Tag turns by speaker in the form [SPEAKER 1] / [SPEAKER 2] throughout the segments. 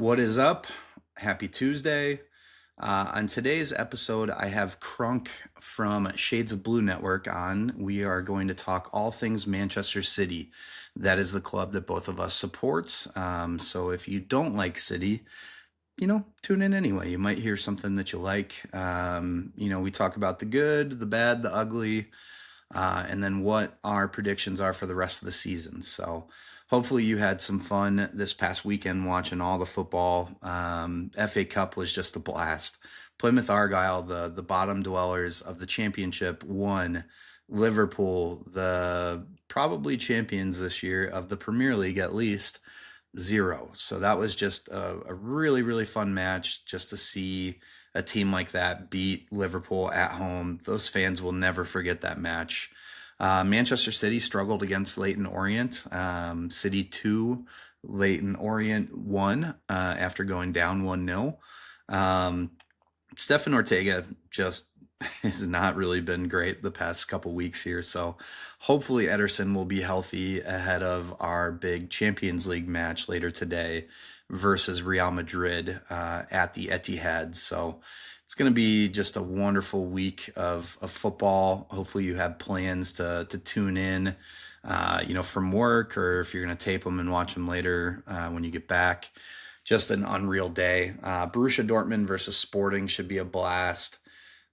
[SPEAKER 1] What is up? Happy Tuesday. On today's episode, I have Crunk from Shades of Blue Network on. We are going to talk all things Manchester City. That is the club that both of us support. So if you don't like City, tune in anyway. You might hear something that you like. We talk about the good, the bad, the ugly, and then what our predictions are for the rest of the season. So hopefully you had some fun this past weekend watching all the football. FA Cup was just a blast. Plymouth Argyle, the bottom dwellers of the championship, won. Liverpool, the probably champions this year of the Premier League at least, 0. So that was just a really, really fun match just to see a team like that beat Liverpool at home. Those fans will never forget that match. Manchester City struggled against Leyton Orient. City 2, Leyton Orient 1 after going down 1-0. Stefan Ortega just has not really been great the past couple weeks here. So hopefully Ederson will be healthy ahead of our big Champions League match later today versus Real Madrid at the Etihad. So it's going to be just a wonderful week of football. Hopefully you have plans to tune in, from work, or if you're going to tape them and watch them later when you get back. Just an unreal day. Borussia Dortmund versus Sporting should be a blast.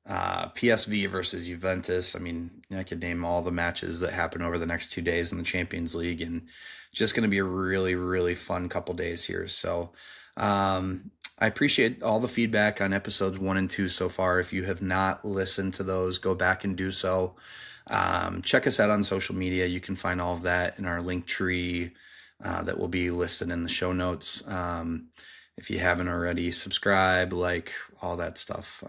[SPEAKER 1] PSV versus Juventus. I mean, I could name all the matches that happen over the next 2 days in the Champions League, and just going to be a really, really fun couple days here. So I appreciate all the feedback on episodes 1 and 2 so far. If you have not listened to those, go back and do so. Check us out on social media. You can find all of that in our link tree that will be listed in the show notes. If you haven't already, subscribe, like, all that stuff.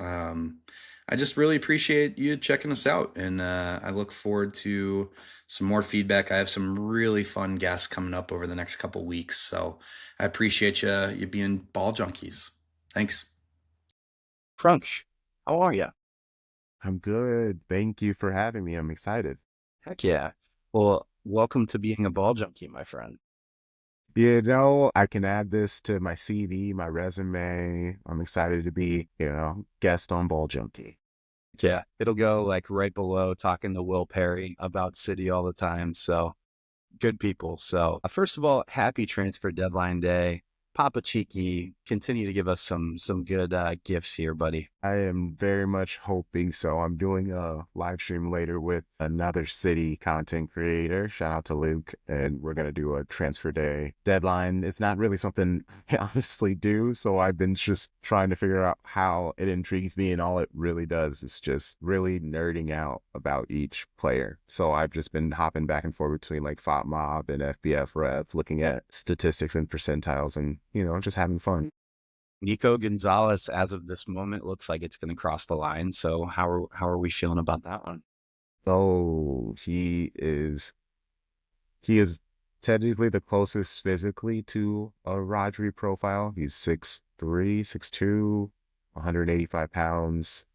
[SPEAKER 1] I just really appreciate you checking us out, and I look forward to some more feedback. I have some really fun guests coming up over the next couple weeks, so I appreciate you being ball junkies. Thanks.
[SPEAKER 2] Crunch, how are you?
[SPEAKER 3] I'm good. Thank you for having me. I'm excited.
[SPEAKER 2] Heck yeah. Well, welcome to being a ball junkie, my friend.
[SPEAKER 3] I can add this to my CV, my resume. I'm excited to be, guest on Ball Junkie.
[SPEAKER 2] Yeah, it'll go like right below talking to Will Perry about City all the time. So good people. So first of all, happy transfer deadline day. Papa Cheeky, continue to give us some good gifts here, buddy.
[SPEAKER 3] I am very much hoping so. I'm doing a live stream later with another City content creator. Shout out to Luke. And we're going to do a transfer day deadline. It's not really something I honestly do. So I've been just trying to figure out how it intrigues me. And all it really does is just really nerding out about each player. So I've just been hopping back and forth between like FOTMob and FBF Rev, looking at statistics and percentiles and, just having fun.
[SPEAKER 2] Nico Gonzalez, as of this moment, looks like it's going to cross the line. So how are we feeling about that one?
[SPEAKER 3] Oh, he is technically the closest physically to a Rodri profile. He's 6'3", 6'2", 185 pounds.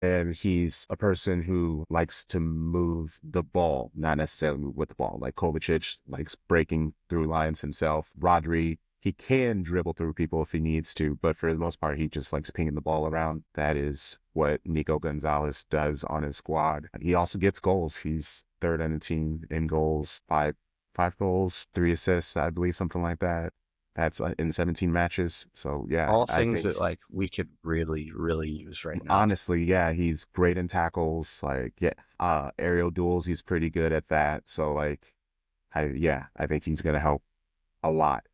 [SPEAKER 3] And he's a person who likes to move the ball, not necessarily with the ball. Like Kovacic likes breaking through lines himself. Rodri, he can dribble through people if he needs to, but for the most part, he just likes pinging the ball around. That is what Nico Gonzalez does on his squad. He also gets goals. He's third on the team in goals, five goals, 3 assists, I believe, something like that. That's in 17 matches. So yeah,
[SPEAKER 2] all things that like we could really, really use right now.
[SPEAKER 3] Honestly, yeah, he's great in tackles. Like, yeah, aerial duels, he's pretty good at that. So like, I think he's gonna help a lot.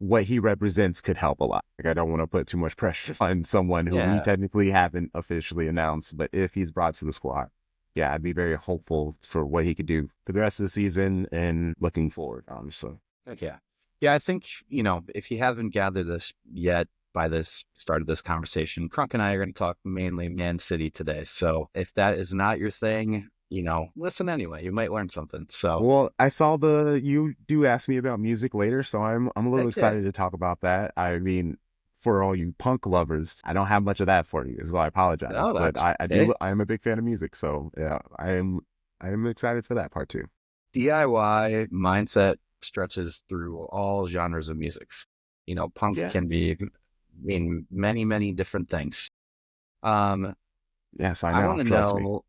[SPEAKER 3] What he represents could help a lot. Like, I don't want to put too much pressure on someone who we technically haven't officially announced, but if he's brought to the squad, yeah, I'd be very hopeful for what he could do for the rest of the season and looking forward, honestly.
[SPEAKER 2] Okay. Yeah, I think, if you haven't gathered this yet by this start of this conversation, Crunk and I are going to talk mainly Man City today. So if that is not your thing, listen anyway. You might learn something. So,
[SPEAKER 3] well, I saw you do ask me about music later, so I'm a little excited to talk about that. I mean, for all you punk lovers, I don't have much of that for you, so I apologize.
[SPEAKER 2] No,
[SPEAKER 3] but I am a big fan of music, so yeah, I am excited for that part too.
[SPEAKER 2] DIY mindset stretches through all genres of musics. You know, punk
[SPEAKER 3] Yeah.
[SPEAKER 2] can be mean many, many different things. Um,
[SPEAKER 3] Yes, I
[SPEAKER 2] I
[SPEAKER 3] know.
[SPEAKER 2] want to
[SPEAKER 3] Trust me.
[SPEAKER 2] know,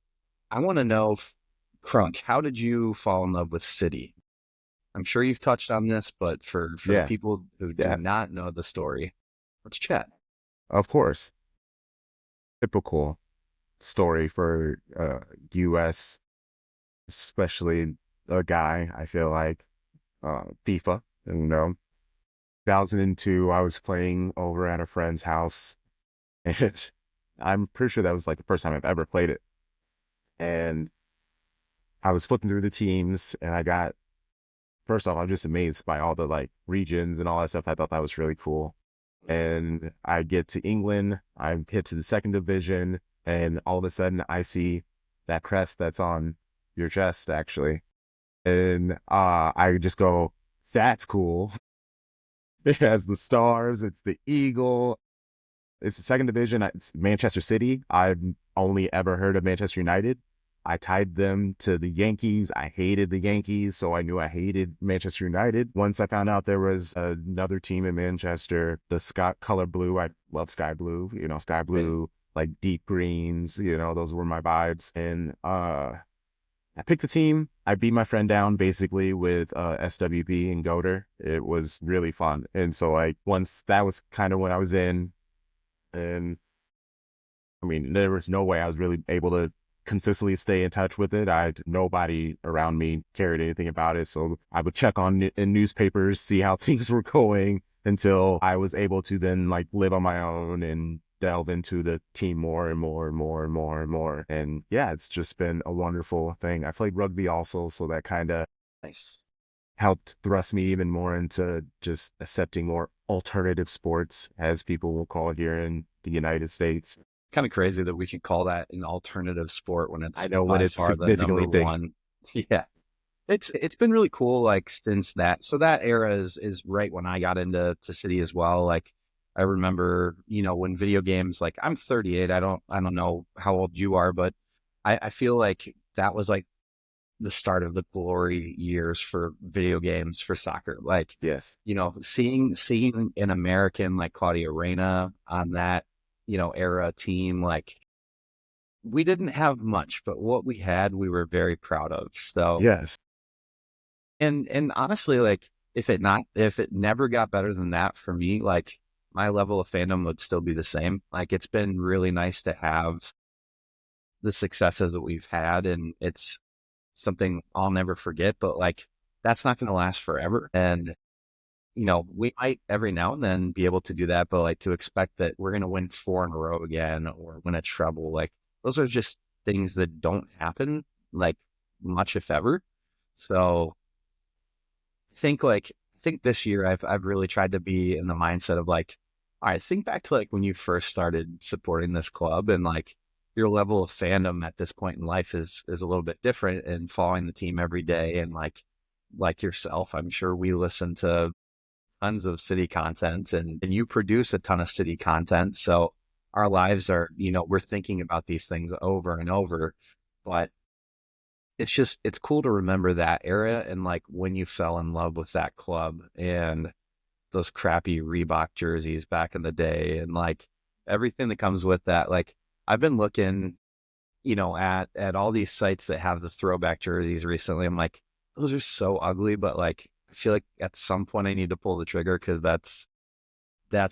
[SPEAKER 2] I want to know, Crunk, how did you fall in love with City? I'm sure you've touched on this, but for the
[SPEAKER 3] Yeah.
[SPEAKER 2] people who do
[SPEAKER 3] Yeah.
[SPEAKER 2] not know the story, let's chat.
[SPEAKER 3] Of course. Typical story for US, especially a guy, I feel like. FIFA, 2002, I was playing over at a friend's house, and I'm pretty sure that was like the first time I've ever played it. And I was flipping through the teams, and first off, I was just amazed by all the like regions and all that stuff. I thought that was really cool. And I get to England, I'm hit to the second division, and all of a sudden I see that crest that's on your chest, actually. And I just go, that's cool. It has the stars, it's the eagle. It's the second division. It's Manchester City. I've only ever heard of Manchester United. I tied them to the Yankees. I hated the Yankees, so I knew I hated Manchester United. Once I found out there was another team in Manchester, the sky color blue. I love sky blue. Sky blue, like deep greens. Those were my vibes. And I picked the team. I beat my friend down basically with SWP and Goater. It was really fun. And so like once that was kind of when I was in, and I mean, there was no way I was really able to consistently stay in touch with it. Nobody around me cared anything about it. So I would check on in newspapers, see how things were going until I was able to then like live on my own and delve into the team more and more and more and more and more. And yeah, it's just been a wonderful thing. I played rugby also, so that kind of
[SPEAKER 2] Nice.
[SPEAKER 3] helped thrust me even more into just accepting more alternative sports, as people will call it here in the United States.
[SPEAKER 2] Kind of crazy that we could call that an alternative sport when
[SPEAKER 3] I
[SPEAKER 2] it's
[SPEAKER 3] know when
[SPEAKER 2] by
[SPEAKER 3] it's
[SPEAKER 2] far the number
[SPEAKER 3] significantly big.
[SPEAKER 2] one. Yeah. It's been really cool, like since that. So that era is right when I got into City as well. Like I remember, when video games, like I'm 38. I don't know how old you are, but I feel like that was like the start of the glory years for video games for soccer. Like,
[SPEAKER 3] Yes.
[SPEAKER 2] seeing an American like Claudia Reyna on that, era team, like we didn't have much, but what we had, we were very proud of. So,
[SPEAKER 3] Yes.
[SPEAKER 2] and honestly, like if it never got better than that for me, like my level of fandom would still be the same. Like it's been really nice to have the successes that we've had, and it's something I'll never forget, but like that's not going to last forever. And, we might every now and then be able to do that, but like to expect that we're going to win four in a row again or win a treble, like those are just things that don't happen like much, if ever. So think this year I've really tried to be in the mindset of like, all right, think back to like when you first started supporting this club and like your level of fandom at this point in life is a little bit different and following the team every day and like yourself, I'm sure we listen to tons of City content and you produce a ton of City content. So our lives are, we're thinking about these things over and over, but it's cool to remember that era and like when you fell in love with that club and those crappy Reebok jerseys back in the day and like everything that comes with that. Like I've been looking, at all these sites that have the throwback jerseys recently. I'm like, those are so ugly, but like I feel like at some point I need to pull the trigger because that's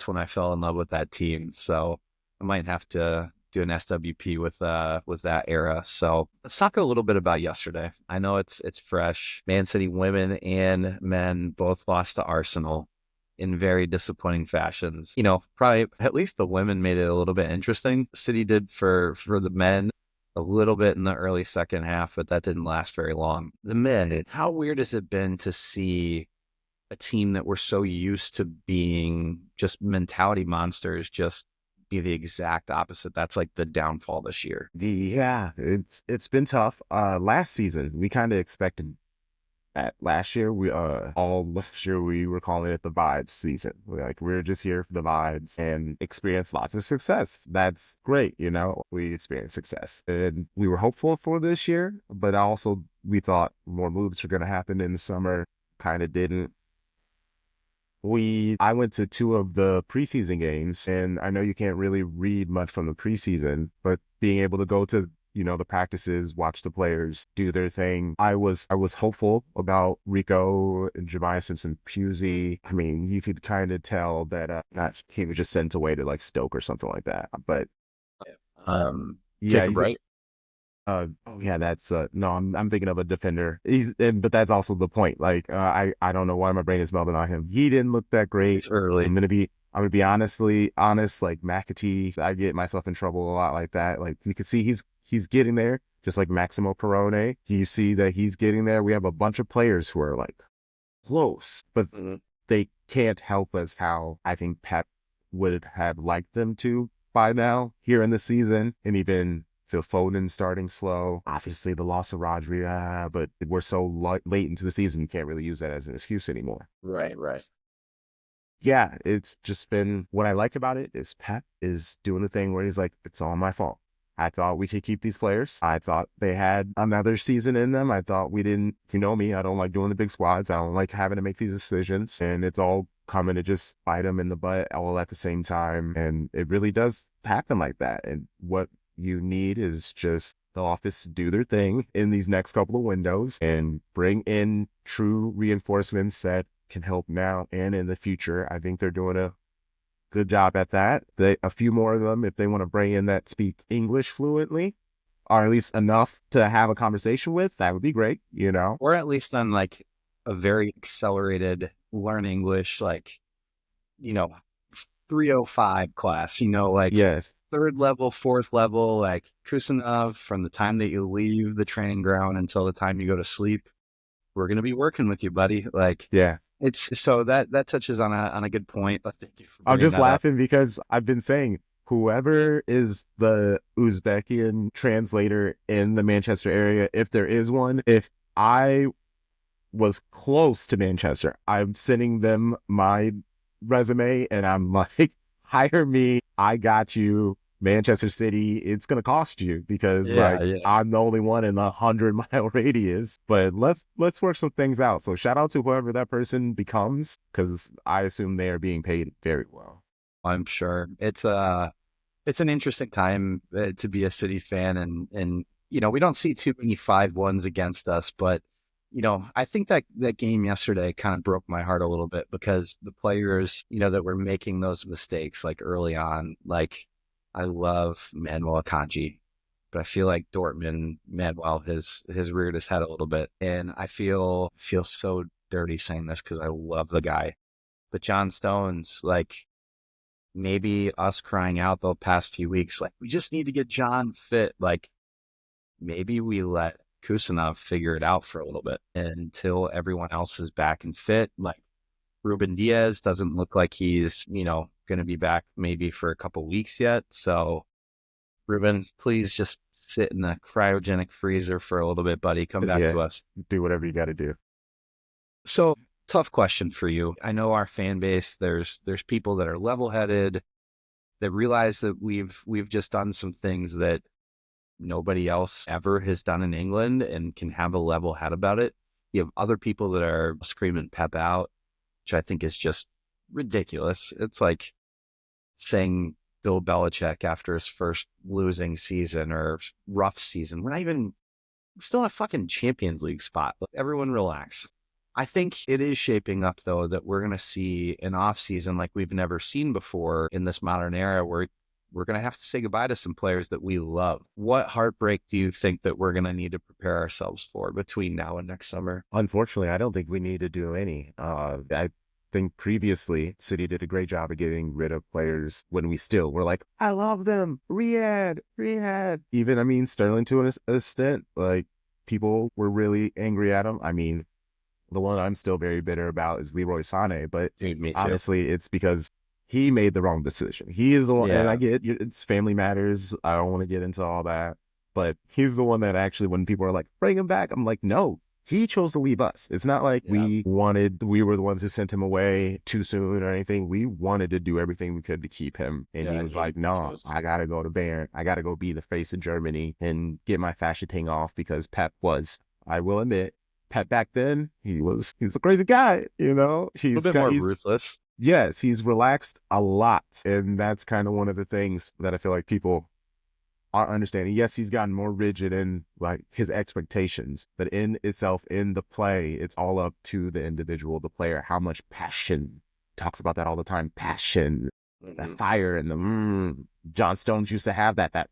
[SPEAKER 2] when I fell in love with that team. So I might have to do an SWP with that era. So let's talk a little bit about yesterday. I know it's fresh. Man City women and men both lost to Arsenal in very disappointing fashions. Probably at least the women made it a little bit interesting. City did for the men a little bit in the early second half, but that didn't last very long. The men, how weird has it been to see a team that we're so used to being just mentality monsters just be the exact opposite? That's like the downfall this year.
[SPEAKER 3] Yeah, it's been tough. Last season we kind of expected that. Last year all last year we were calling it the vibes season. We're just here for the vibes and experience lots of success. That's great, we experienced success and we were hopeful for this year, but also we thought more moves are going to happen in the summer. kind of didn't. I went to two of the preseason games, and I know you can't really read much from the preseason, but being able to go to, the practices, watch the players do their thing, I was hopeful about Rico and Jemiah Simpson Pusey. I mean, you could kind of tell that not he was just sent away to like Stoke or something like that. But yeah,
[SPEAKER 2] Jacob Wright.
[SPEAKER 3] oh yeah, that's no, I'm thinking of a defender. But that's also the point. Like, I don't know why my brain is melting on him. He didn't look that great.
[SPEAKER 2] It's early.
[SPEAKER 3] I'm gonna be honestly honest. Like McAtee, I get myself in trouble a lot like that. Like you can see he's getting there, just like Maximo Perone. You see that he's getting there. We have a bunch of players who are like close, but they can't help us how I think Pep would have liked them to by now here in the season. And even Phil Foden starting slow. Obviously the loss of Rodri, but we're so late into the season, you can't really use that as an excuse anymore.
[SPEAKER 2] Right.
[SPEAKER 3] Yeah, it's just been, what I like about it is Pep is doing the thing where he's like, it's all my fault. I thought we could keep these players. I thought they had another season in them. I thought we didn't, you know me, I don't like doing the big squads. I don't like having to make these decisions. And it's all coming to just bite them in the butt all at the same time. And it really does happen like that. And what you need is just the office to do their thing in these next couple of windows and bring in true reinforcements that can help now and in the future. I think they're doing a good job at that. A few more of them, if they want to bring in that speak English fluently, or at least enough to have a conversation with, that would be great,
[SPEAKER 2] Or at least on like a very accelerated learn English, like, 305 class, like
[SPEAKER 3] Yes.
[SPEAKER 2] third level, fourth level, like Kusanov, from the time that you leave the training ground until the time you go to sleep, we're going to be working with you, buddy. Like,
[SPEAKER 3] Yeah.
[SPEAKER 2] it's so that touches on a good point. Thank you for
[SPEAKER 3] I'm
[SPEAKER 2] bringing
[SPEAKER 3] just
[SPEAKER 2] that up.
[SPEAKER 3] laughing because I've been saying whoever is the Uzbekian translator in the Manchester area, if there is one, if I was close to Manchester, I'm sending them my resume and I'm like, hire me. I got you. Manchester City, it's going to cost you because
[SPEAKER 2] Yeah.
[SPEAKER 3] I'm the only one in the 100-mile radius, but let's work some things out. So shout out to whoever that person becomes, because I assume they are being paid very well.
[SPEAKER 2] I'm sure it's an interesting time to be a City fan, and we don't see too many 5-1s against us, but I think that game yesterday kind of broke my heart a little bit because the players, that were making those mistakes like early on, like I love Manuel Akanji, but I feel like Manuel has reared his head a little bit, and I feel so dirty saying this because I love the guy, but John Stones, like, maybe us crying out the past few weeks, like, we just need to get John fit. Like, maybe we let Kusanov figure it out for a little bit until everyone else is back and fit. Like, Ruben Diaz doesn't look like he's, going to be back maybe for a couple weeks yet. So, Ruben, please just sit in a cryogenic freezer for a little bit, buddy. Come back to us.
[SPEAKER 3] Do whatever you got to do.
[SPEAKER 2] So, tough question for you. I know our fan base, there's people that are level-headed, that realize that we've just done some things that nobody else ever has done in England and can have a level head about it. You have other people that are screaming Pep out, which I think is just ridiculous. It's like saying Bill Belichick after his first losing season or rough season. We're still in a fucking Champions League spot. Like, everyone relax. I think it is shaping up, though, that we're going to see an off season like we've never seen before in this modern era, where we're going to have to say goodbye to some players that we love. What heartbreak do you think that we're going to need to prepare ourselves for between now and next summer?
[SPEAKER 3] Unfortunately, I don't think we need to do any. I think previously City did a great job of getting rid of players when we still were like, I love them. Riyadh. Even, I mean, Sterling to an extent, like, people were really angry at him. I mean, the one I'm still very bitter about is Leroy Sané, but
[SPEAKER 2] Dude, me too.
[SPEAKER 3] honestly, it's because he made the wrong decision. He is the one, and
[SPEAKER 2] Yeah.
[SPEAKER 3] I get it's family matters. I don't want to get into all that, but he's the one that actually, when people are like, bring him back, I'm like, no, he chose to leave us. It's not like we were the ones who sent him away too soon or anything. We wanted to do everything we could to keep him. And he was like, no, I got to go to Bayern. I got to go be the face of Germany and get my fashion thing off, because Pep was, I will admit, back then he was a crazy guy, you know.
[SPEAKER 2] A little bit more ruthless.
[SPEAKER 3] Yes, he's relaxed a lot, and that's kind of one of the things that I feel like people are understanding. Yes, he's gotten more rigid in like his expectations, but in itself, in the play, it's all up to the individual, the player, how much passion. Talks about that all the time. Passion, that fire, and the John Stones used to have that.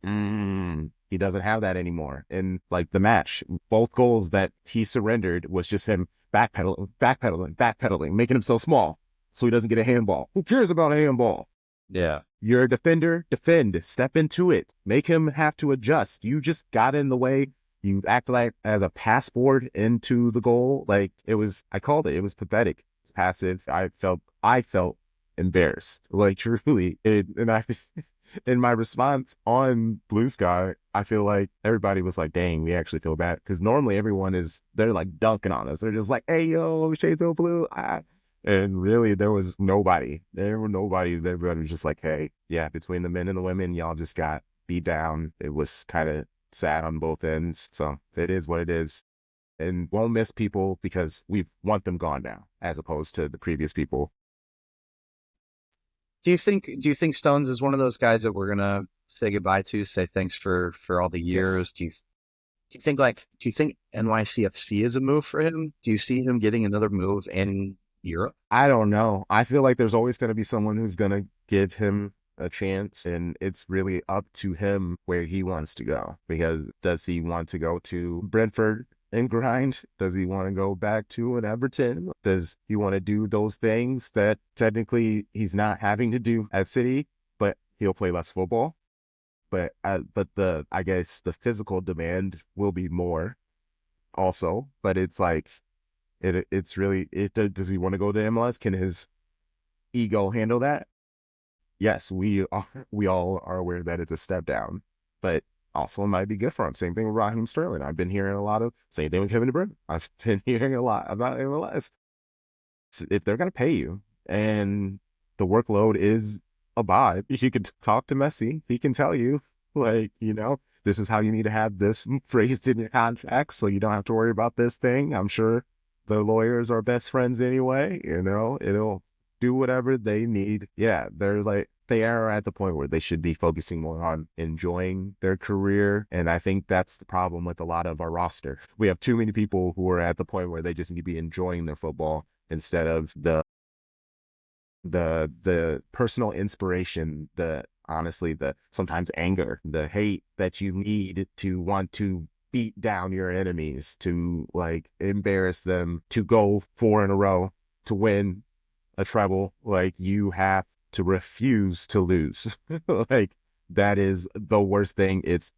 [SPEAKER 3] He doesn't have that anymore. In like the match, both goals that he surrendered was just him backpedaling, making himself small so he doesn't get a handball. Who cares about a handball?
[SPEAKER 2] Yeah.
[SPEAKER 3] You're a defender, defend, step into it. Make him have to adjust. You just got in the way. You act like as a passport into the goal. Like I called it. It was pathetic. It's passive. I felt embarrassed. Like truly. And I, in my response on Blue Sky, I feel like everybody was like, dang, we actually feel bad. Because normally they're like dunking on us. They're just like, hey, yo, Shades of Blue. And really, there was nobody. Everybody was just like, hey, yeah, between the men and the women, y'all just got beat down. It was kind of sad on both ends. So it is what it is. And won't miss people because we want them gone now, as opposed to the previous people.
[SPEAKER 2] Do you think Stones is one of those guys that we're gonna say goodbye to, say thanks for all the years?
[SPEAKER 3] Yes.
[SPEAKER 2] Do you think NYCFC is a move for him? Do you see him getting another move in Europe?
[SPEAKER 3] I don't know. I feel like there's always going to be someone who's going to give him a chance, and it's really up to him where he wants to go. Because does he want to go to Brentford and grind? Does he want to go back to an Everton? Does he want to do those things that technically he's not having to do at City, but he'll play less football? But I guess the physical demand will be more also. But it's like, it's really, does he want to go to MLS? Can his ego handle that? Yes, we all are aware that it's a step down, but also it might be good for him. Same thing with Raheem Sterling. I've been hearing same thing with Kevin De Bruyne. I've been hearing a lot about MLS. So if they're going to pay you and the workload is a lot, you could talk to Messi. He can tell you, like, this is how you need to have this phrased in your contract so you don't have to worry about this thing. I'm sure the lawyers are best friends anyway, it'll do whatever they need. Yeah, they are at the point where they should be focusing more on enjoying their career. And I think that's the problem with a lot of our roster. We have too many people who are at the point where they just need to be enjoying their football instead of the personal inspiration, honestly, the sometimes anger, the hate that you need to want to beat down your enemies, to like embarrass them, to go 4 in a row, to win a treble. Like, you have to refuse to lose. Like, that is the worst thing. It's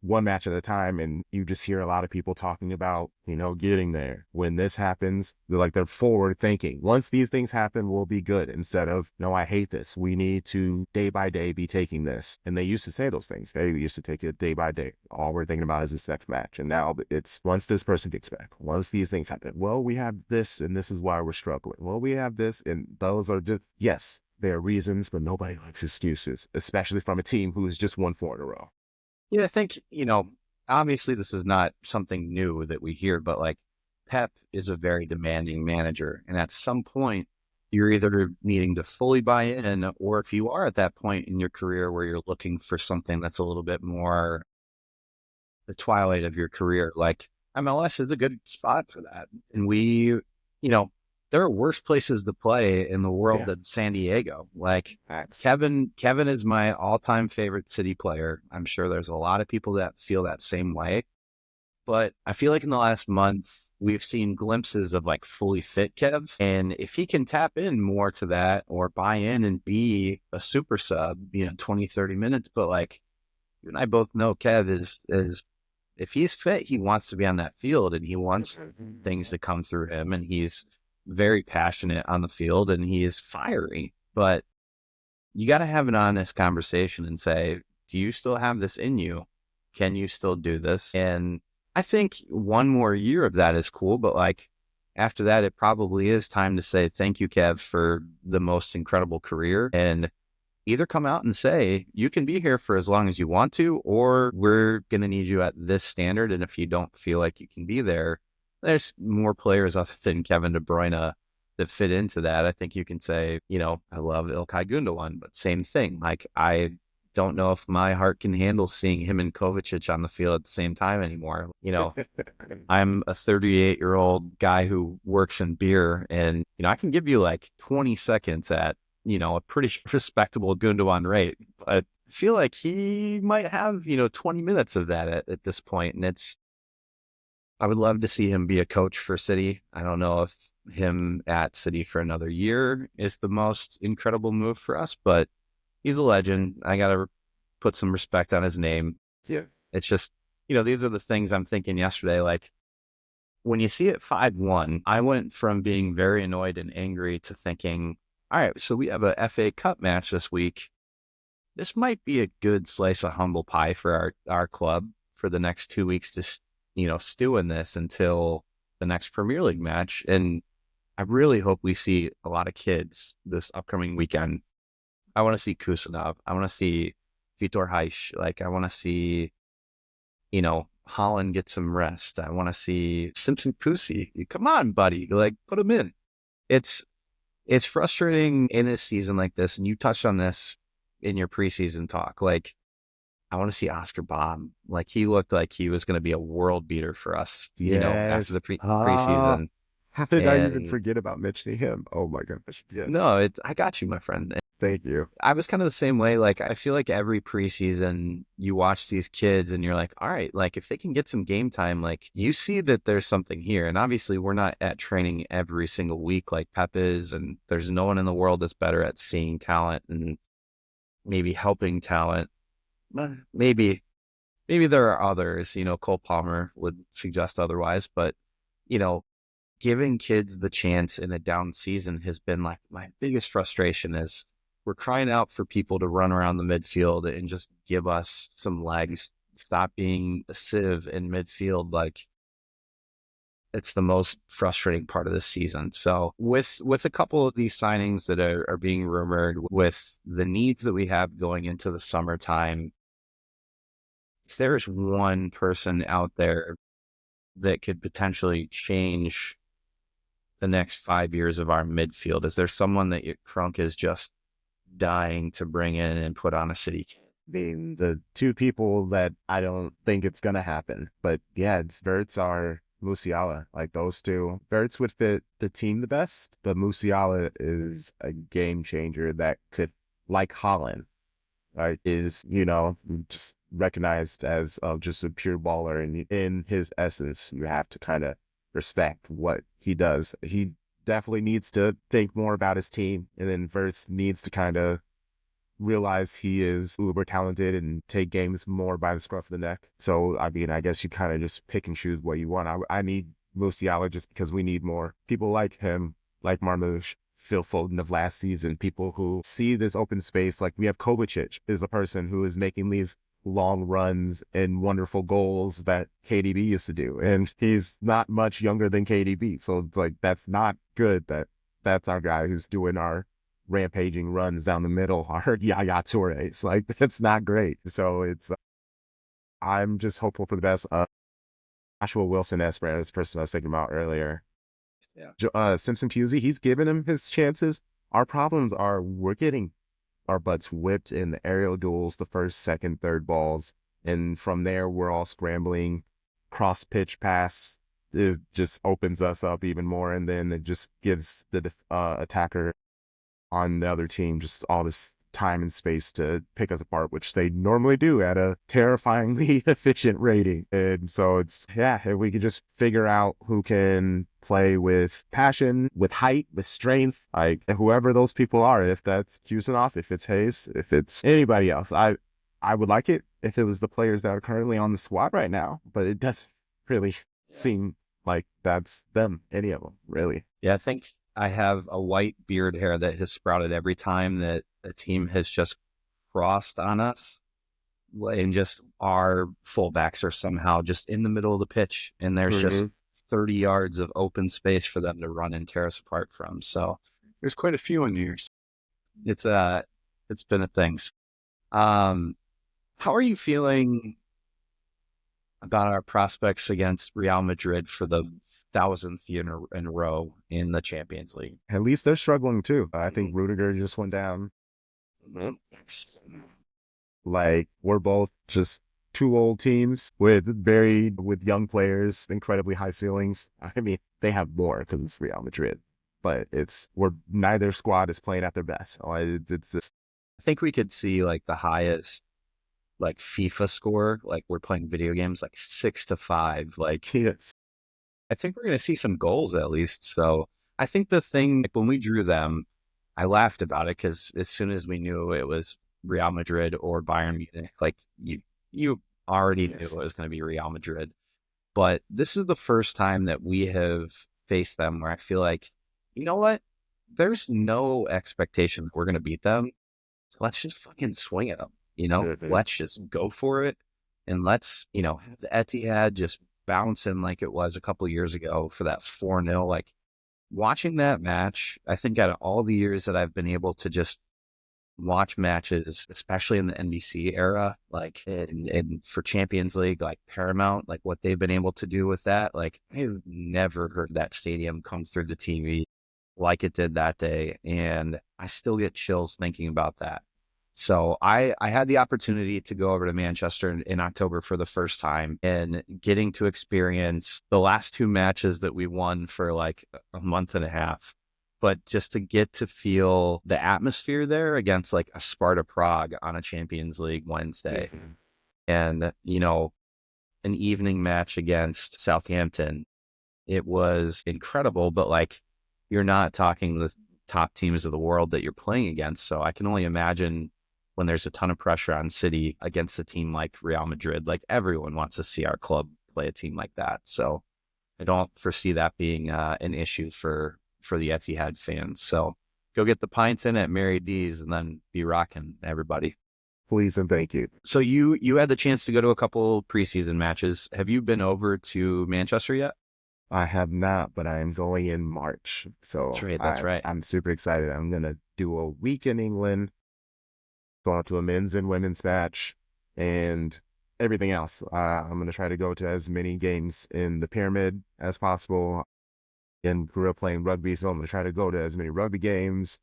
[SPEAKER 3] one match at a time, and you just hear a lot of people talking about, getting there. When this happens, they're forward thinking. Once these things happen, we'll be good, instead of, no, I hate this. We need to day by day be taking this. And they used to say those things. Hey, we used to take it day by day. All we're thinking about is this next match. And now it's once this person gets back, once these things happen, well, we have this, and this is why we're struggling. Well, we have this, and those are just, yes, there are reasons, but nobody likes excuses, especially from a team who has just won 4 in a row.
[SPEAKER 2] Yeah, I think, obviously this is not something new that we hear, but like Pep is a very demanding manager. And at some point, you're either needing to fully buy in, or if you are at that point in your career where you're looking for something that's a little bit more the twilight of your career, like MLS is a good spot for that. And there are worse places to play in the world than San Diego. Like,
[SPEAKER 3] Facts.
[SPEAKER 2] Kevin is my all-time favorite City player. I'm sure there's a lot of people that feel that same way. But I feel like in the last month, we've seen glimpses of like fully fit Kev. And if he can tap in more to that, or buy in and be a super sub, 20, 30 minutes. But like, you and I both know Kev is if he's fit, he wants to be on that field, and he wants things to come through him, and he's very passionate on the field, and he is fiery. But you got to have an honest conversation and say, do you still have this in you? Can you still do this? And I think one more year of that is cool, but like after that, it probably is time to say, thank you, Kev, for the most incredible career, and either come out and say, you can be here for as long as you want to, or we're going to need you at this standard. And if you don't feel like you can be there, There's more players other than Kevin De Bruyne that fit into that. I think you can say, I love Ilkay Gundogan, but same thing. Like, I don't know if my heart can handle seeing him and Kovacic on the field at the same time anymore. I'm a 38-year-old guy who works in beer, and I can give you like 20 seconds at a pretty respectable Gundogan rate, but I feel like he might have 20 minutes of that at this point, and I would love to see him be a coach for City. I don't know if him at City for another year is the most incredible move for us, but he's a legend. I got to put some respect on his name.
[SPEAKER 3] Yeah.
[SPEAKER 2] It's just, these are the things I'm thinking yesterday. Like, when you see it 5-1, I went from being very annoyed and angry to thinking, all right, so we have a FA Cup match this week. This might be a good slice of humble pie for our club for the next 2 weeks to, stew in this until the next Premier League match. And I really hope we see a lot of kids this upcoming weekend. I want to see Kusanov. I want to see Vitor Heisch. Like, I want to see, Holland get some rest. I want to see Simpson Pussy. Come on, buddy. Like, put him in. It's frustrating in a season like this. And you touched on this in your preseason talk. Like, I want to see Oscar Bob. Like, he looked like he was going to be a world beater for us, after
[SPEAKER 3] Yes.
[SPEAKER 2] the preseason.
[SPEAKER 3] How did I even
[SPEAKER 2] And
[SPEAKER 3] forget about mentioning him? Oh my gosh. Yes.
[SPEAKER 2] no, I got you, my friend.
[SPEAKER 3] Thank you.
[SPEAKER 2] I was kind of the same way. Like, I feel like every preseason you watch these kids and you're like, all right, like, if they can get some game time, like, you see that there's something here. And obviously we're not at training every single week like Pep is, and there's no one in the world that's better at seeing talent and maybe helping talent. Maybe there are others, Cole Palmer would suggest otherwise, but, you know, giving kids the chance in a down season has been like my biggest frustration. Is we're crying out for people to run around the midfield and just give us some legs. Stop being a sieve in midfield. Like, it's the most frustrating part of this season. So with a couple of these signings that are being rumored, with the needs that we have going into the summertime, if there's one person out there that could potentially change the next 5 years of our midfield, is there someone that Crunk is just dying to bring in and put on a City?
[SPEAKER 3] I mean, the two people that I don't think it's going to happen, but yeah, it's Verts or Musiala. Like, those two. Verts would fit the team the best, but Musiala is a game changer that could, like Holland, right, is, just recognized as just a pure baller. And in his essence, you have to kind of respect what he does. He definitely needs to think more about his team, and then Verts needs to kind of realize he is uber talented and take games more by the scruff of the neck. So, I mean, I guess you kind of just pick and choose what you want. I need Musiala just because we need more people like him, like Marmoush, Phil Foden of last season, people who see this open space. Like, we have Kovacic is a person who is making these long runs and wonderful goals that KDB used to do. And he's not much younger than KDB. So it's like, that's not good that's our guy who's doing our rampaging runs down the middle, our Yaya Toures. Like, that's not great. So I'm just hopeful for the best. Joshua Wilson Esperanto is the person I was thinking about earlier.
[SPEAKER 2] Yeah.
[SPEAKER 3] Simpson Pusey, he's given him his chances. Our problems are we're getting our butts whipped in the aerial duels, the first, second, third balls. And from there, we're all scrambling. Cross pitch pass, it just opens us up even more. And then it just gives the attacker on the other team just all this time and space to pick us apart, which they normally do at a terrifyingly efficient rating. And so if we could just figure out who can play with passion, with height, with strength, like whoever those people are, if that's Kusanov, if it's Hayes, if it's anybody else, I would like it if it was the players that are currently on the squad right now, but it doesn't really seem like that's them, any of them, really.
[SPEAKER 2] Yeah, I think I have a white beard hair that has sprouted every time that a team has just crossed on us, and just our fullbacks are somehow just in the middle of the pitch, and there's just 30 yards of open space for them to run and tear us apart from. So there's quite a few in here. It's been a thing. How are you feeling about our prospects against Real Madrid for the thousandth year in a row in the Champions League.
[SPEAKER 3] At least they're struggling too. I think Rudiger just went down.
[SPEAKER 2] Mhm.
[SPEAKER 3] Like we're both just two old teams with young players, incredibly high ceilings. I mean, they have more because it's Real Madrid, but neither squad is playing at their best. It's just,
[SPEAKER 2] I think we could see like the highest like FIFA score, like we're playing video games, like 6-5. Like
[SPEAKER 3] yes.
[SPEAKER 2] I think we're going to see some goals at least. So I think the thing, like, when we drew them, I laughed about it because as soon as we knew it was Real Madrid or Bayern Munich, like you already knew it was going to be Real Madrid. But this is the first time that we have faced them where I feel like, you know what? There's no expectation that we're going to beat them. So let's just fucking swing at them. Let's just go for it. And let's, have the Etihad just bouncing like it was a couple of years ago for that 4-0. Like watching that match, I think out of all the years that I've been able to just watch matches, especially in the NBC era, like and for Champions League, like Paramount, like what they've been able to do with that, like I've never heard that stadium come through the TV like it did that day. And I still get chills thinking about that. So I had the opportunity to go over to Manchester in October for the first time and getting to experience the last two matches that we won for like a month and a half. But just to get to feel the atmosphere there against like a Sparta Prague on a Champions League Wednesday and, an evening match against Southampton, it was incredible. But like, you're not talking the top teams of the world that you're playing against. So I can only imagine when there's a ton of pressure on City against a team like Real Madrid, like everyone wants to see our club play a team like that. So I don't foresee that being an issue for the Etihad fans. So go get the pints in at Mary D's and then be rocking, everybody.
[SPEAKER 3] Please and thank you.
[SPEAKER 2] So you had the chance to go to a couple preseason matches. Have you been over to Manchester yet?
[SPEAKER 3] I have not, but I am going in March. So
[SPEAKER 2] That's right.
[SPEAKER 3] I'm super excited. I'm going to do a week in England, go out to a men's and women's match, and everything else. I'm going to try to go to as many games in the Pyramid as possible. And grew up playing rugby, so I'm going to try to go to as many rugby games.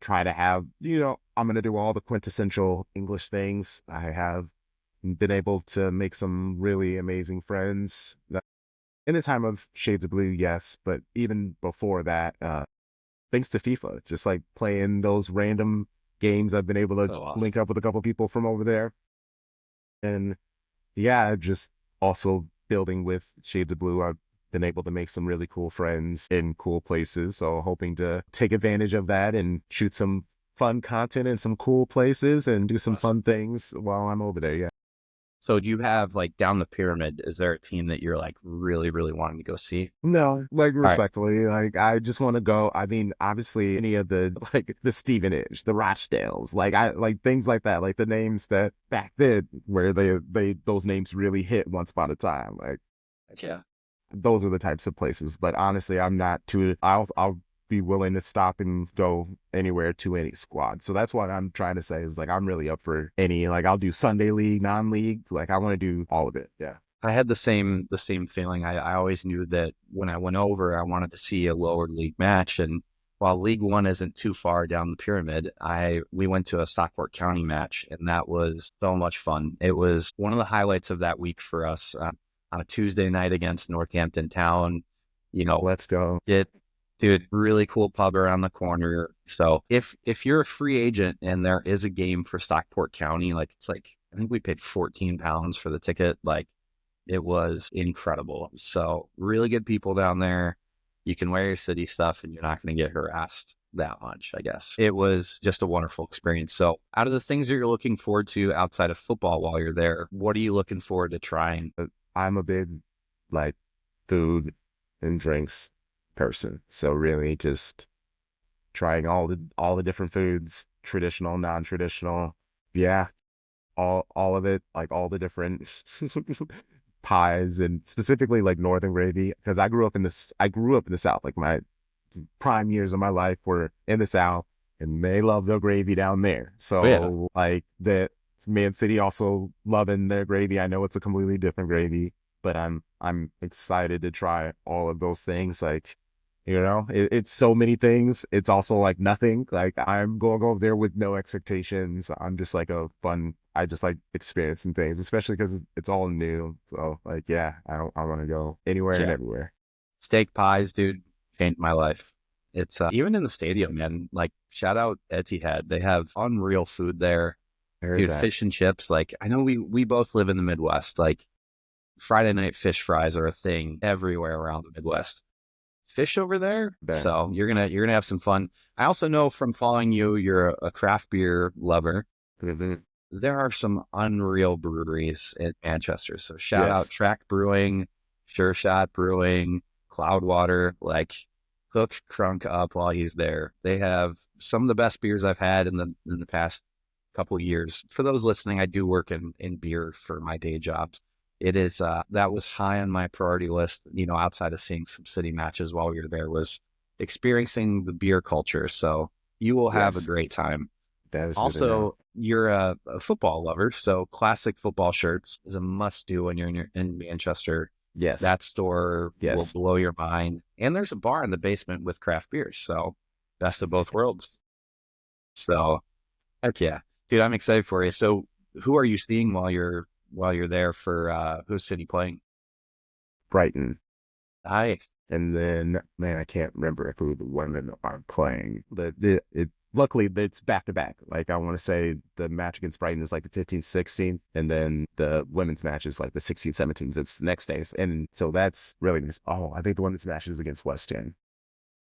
[SPEAKER 3] Try to have, I'm going to do all the quintessential English things. I have been able to make some really amazing friends. In the time of Shades of Blue, yes, but even before that, thanks to FIFA, just like playing those random games, I've been able to link up with a couple people from over there. And yeah, just also building with Shades of Blue, I've been able to make some really cool friends in cool places. So hoping to take advantage of that and shoot some fun content in some cool places and do some fun things while I'm over there. Yeah.
[SPEAKER 2] So do you have like down the pyramid, is there a team that you're like really, really wanting to go see?
[SPEAKER 3] No, like respectfully, like I just want to go. I mean, obviously any of the like the Stevenage, the Rochdales, like I like things like that, like the names that back then where they those names really hit once upon a time. Like
[SPEAKER 2] yeah,
[SPEAKER 3] those are the types of places. But honestly, I'm not too I'll be willing to stop and go anywhere to any squad. So that's what I'm trying to say is like, I'm really up for any, like I'll do Sunday league, non-league. Like I want to do all of it. Yeah.
[SPEAKER 2] I had the same feeling. I always knew that when I went over, I wanted to see a lower league match. And while League One isn't too far down the pyramid, we went to a Stockport County match, and that was so much fun. It was one of the highlights of that week for us on a Tuesday night against Northampton Town.
[SPEAKER 3] Let's go.
[SPEAKER 2] Dude, really cool pub around the corner. So if you're a free agent and there is a game for Stockport County, like it's like, I think we paid £14 for the ticket. Like it was incredible. So really good people down there. You can wear your city stuff and you're not going to get harassed that much, I guess. It was just a wonderful experience. So out of the things that you're looking forward to outside of football while you're there, what are you looking forward to trying?
[SPEAKER 3] I'm a big like food and drinks person. So really just trying all the different foods, traditional, non-traditional. Yeah. All of it, like all the different pies and specifically like Northern gravy. Because I grew up in the South. Like my prime years of my life were in the South and they love their gravy down there. So like that Man City also loving their gravy. I know it's a completely different gravy, but I'm excited to try all of those things. Like, it's so many things. It's also like nothing. Like I'm going to go there with no expectations. I'm just like I just like experiencing things, especially because it's all new. So like, yeah, I want to go anywhere and
[SPEAKER 2] Yeah.
[SPEAKER 3] everywhere.
[SPEAKER 2] Steak pies, dude, changed my life. It's even in the stadium, man. Like, shout out Etihad. They have unreal food there,
[SPEAKER 3] I heard
[SPEAKER 2] dude.
[SPEAKER 3] that.
[SPEAKER 2] Fish and chips. Like, I know we both live in the Midwest. Like, Friday night fish fries are a thing everywhere around the Midwest. Fish over there,
[SPEAKER 3] That.
[SPEAKER 2] so you're gonna have some fun. I also know from following you, you're a craft beer lover.
[SPEAKER 3] Mhm.
[SPEAKER 2] There are some unreal breweries in Manchester. So shout out
[SPEAKER 3] Yes.
[SPEAKER 2] Track Brewing, Sure Shot Brewing, Cloudwater, like hook Crunk up while he's there. They have some of the best beers I've had in the past couple of years. For those listening, I do work in beer for my day jobs. It is that was high on my priority list, outside of seeing some city matches while we were there, was experiencing the beer culture. So you will have a
[SPEAKER 3] Yes.
[SPEAKER 2] great time.
[SPEAKER 3] That is good to know.
[SPEAKER 2] Also, you're a football lover, so classic football shirts is a must-do when you're in Manchester.
[SPEAKER 3] Yes.
[SPEAKER 2] That store will
[SPEAKER 3] Yes.
[SPEAKER 2] blow your mind. And there's a bar in the basement with craft beers, so best of both worlds. So, heck yeah. Dude, I'm excited for you. So, who are you seeing while you're there for who's City playing?
[SPEAKER 3] Brighton.
[SPEAKER 2] Nice.
[SPEAKER 3] And then, man, I can't remember who the women are playing. But luckily, it's back to back. Like, I want to say the match against Brighton is like the 15th, 16th, and then the women's match is like the 16th, 17th. It's the next days. And so that's really just, I think the women's match is against West End.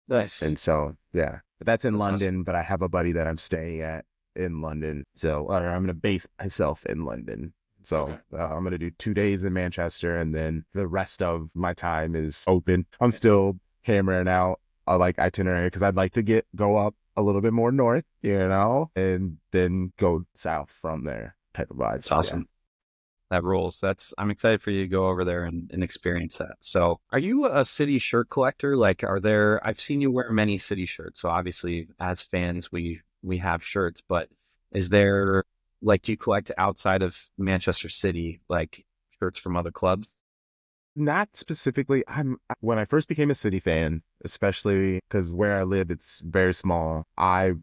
[SPEAKER 2] Nice.
[SPEAKER 3] And so, yeah, but that's in
[SPEAKER 2] That's awesome.
[SPEAKER 3] London, but I have a buddy that I'm staying at in London. So, or I'm going to base myself in London.
[SPEAKER 2] Okay.
[SPEAKER 3] So I'm going to do 2 days in Manchester, and then the rest of my time is open. I'm still hammering out a like itinerary because I'd like to go up a little bit more north, and then go south from there type of
[SPEAKER 2] That's
[SPEAKER 3] vibes. Yeah.
[SPEAKER 2] awesome. That rules. I'm excited for you to go over there and experience that. So are you a city shirt collector? Like, I've seen you wear many city shirts. So obviously as fans, we have shirts, but is there, like, do you collect outside of Manchester City, like shirts from other clubs?
[SPEAKER 3] Not specifically. When I first became a City fan, especially because where I live, it's very small. I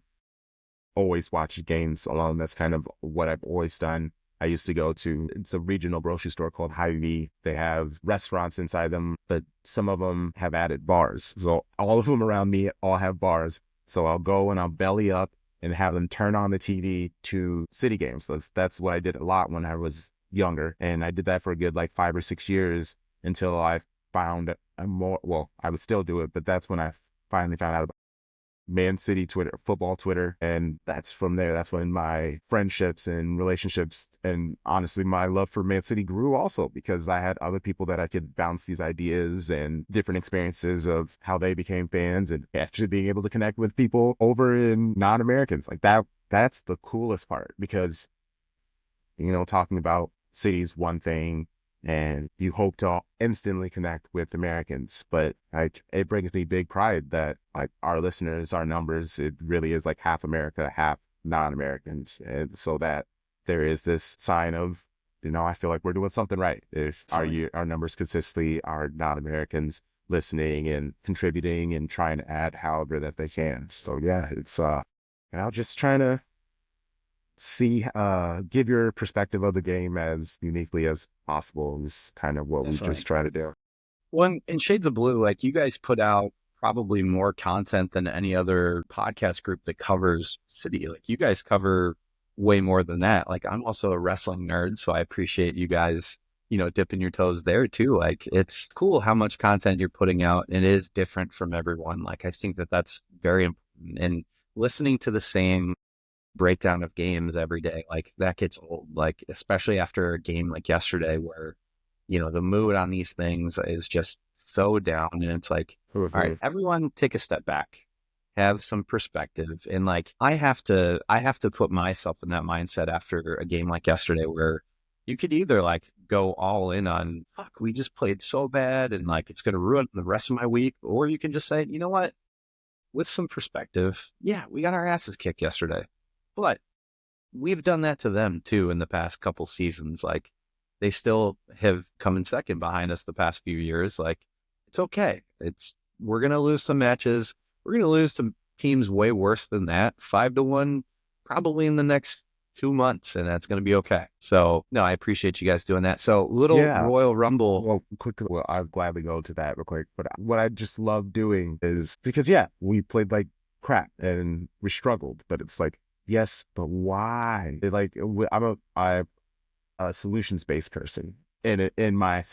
[SPEAKER 3] always watch games alone. That's kind of what I've always done. I used to go to, it's a regional grocery store called Hy-Vee. They have restaurants inside them, but some of them have added bars. So all of them around me all have bars. So I'll go and I'll belly up and have them turn on the TV to City games. So that's what I did a lot when I was younger. And I did that for a good like 5 or 6 years until I found I would still do it, but that's when I finally found out about Man City Twitter, football Twitter. And that's from there. That's when my friendships and relationships and honestly my love for Man City grew also because I had other people that I could bounce these ideas and different experiences of how they became fans and actually being able to connect with people over in non-Americans. Like that's the coolest part because, talking about cities, one thing, and you hope to instantly connect with Americans. But like it brings me big pride that like our listeners, our numbers, it really is like half America, half non-Americans. And so that there is this sign of, I feel like we're doing something right. If
[SPEAKER 2] Definitely.
[SPEAKER 3] our numbers consistently are non-Americans listening and contributing and trying to add however that they can. So yeah, it's just trying to give your perspective of the game as uniquely as possible is kind of what we
[SPEAKER 2] Definitely.
[SPEAKER 3] just try to do.
[SPEAKER 2] Well, in Shades of Blue, like, you guys put out probably more content than any other podcast group that covers city. Like, you guys cover way more than that. Like, I'm also a wrestling nerd, so I appreciate you guys, dipping your toes there too. Like, it's cool how much content you're putting out. And it is different from everyone. Like, I think that that's very important. And listening to the same breakdown of games every day, like, that gets old. Like, especially after a game like yesterday where the mood on these things is just so down. And it's like, all right,
[SPEAKER 3] Mhm.
[SPEAKER 2] everyone take a step back, have some perspective. And like, I have to put myself in that mindset after a game like yesterday where you could either like go all in on, fuck, we just played so bad and like, it's going to ruin the rest of my week. Or you can just say, you know what, with some perspective, yeah, we got our asses kicked yesterday, but we've done that to them too in the past couple seasons. Like, they still have come in second behind us the past few years. Like, it's okay. We're going to lose some matches. We're going to lose to teams way worse than that. 5-1, probably in the next 2 months, and that's going to be okay. So, no, I appreciate you guys doing that. So, little
[SPEAKER 3] Yeah.
[SPEAKER 2] Royal Rumble.
[SPEAKER 3] Well, well, I'll gladly go to that real quick. But what I just love doing is because, yeah, we played like crap and we struggled, but it's like, yes, but why? I'm a solutions-based person. And in my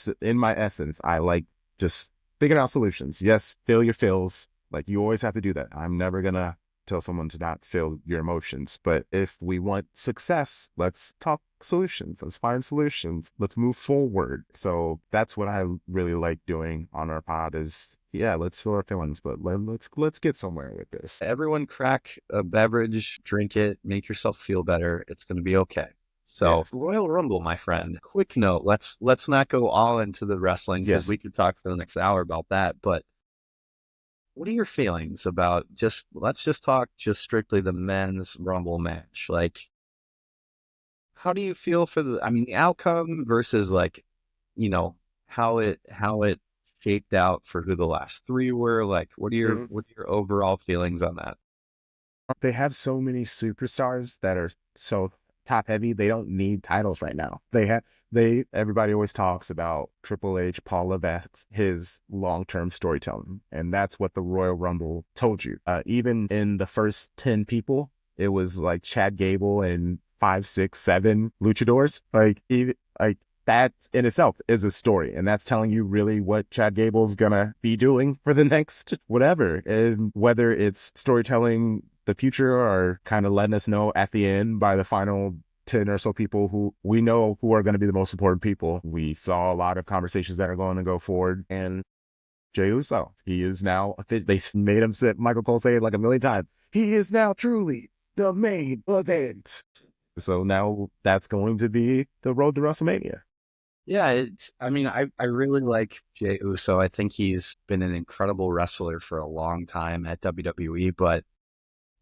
[SPEAKER 3] essence, I like just figuring out solutions. Yes, feel your feels. Like, you always have to do that. I'm never gonna tell someone to not feel your emotions. But if we want success, let's talk solutions. Let's find solutions. Let's move forward. So that's what I really like doing on our pod is, yeah, let's feel our feelings, but let's get somewhere with this.
[SPEAKER 2] Everyone crack a beverage, drink it, make yourself feel better. It's going to be okay. So,
[SPEAKER 3] Yes.
[SPEAKER 2] Royal Rumble, my friend. Quick note: let's not go all into the wrestling because
[SPEAKER 3] Yes.
[SPEAKER 2] we could talk for the next hour about that. But what are your feelings about let's just talk just strictly the men's Rumble match? Like, how do you feel for the outcome versus like, you know, how it shaped out for who the last three were? Like,
[SPEAKER 3] Mhm.
[SPEAKER 2] what are your overall feelings on that?
[SPEAKER 3] They have so many superstars that are so top heavy. They don't need titles right now. Everybody always talks about Triple H, Paul Levesque, his long-term storytelling. And that's what the Royal Rumble told you. Even in the first 10 people, it was like Chad Gable and 5, 6, 7 luchadors. Like that in itself is a story. And that's telling you really what Chad Gable's gonna be doing for the next whatever. And whether it's storytelling the future or kind of letting us know at the end by the final 10 or so people who we know who are going to be the most important people. We saw a lot of conversations that are going to go forward. And Jey Uso, he is now, they made him sit, Michael Cole say it like a million times, he is now truly the main event. So now that's going to be the road to WrestleMania.
[SPEAKER 2] Yeah, I really like Jey Uso. I think he's been an incredible wrestler for a long time at WWE, but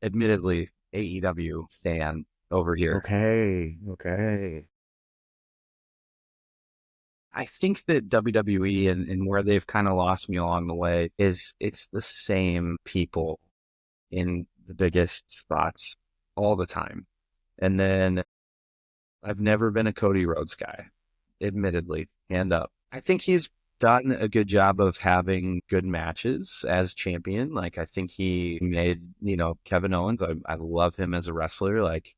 [SPEAKER 2] admittedly, AEW fan over here.
[SPEAKER 3] Okay.
[SPEAKER 2] I think that WWE and where they've kind of lost me along the way is it's the same people in the biggest spots all the time. And then I've never been a Cody Rhodes guy, admittedly, hand up. I think he's done a good job of having good matches as champion. Like, I think he made, Kevin Owens. I love him as a wrestler. Like,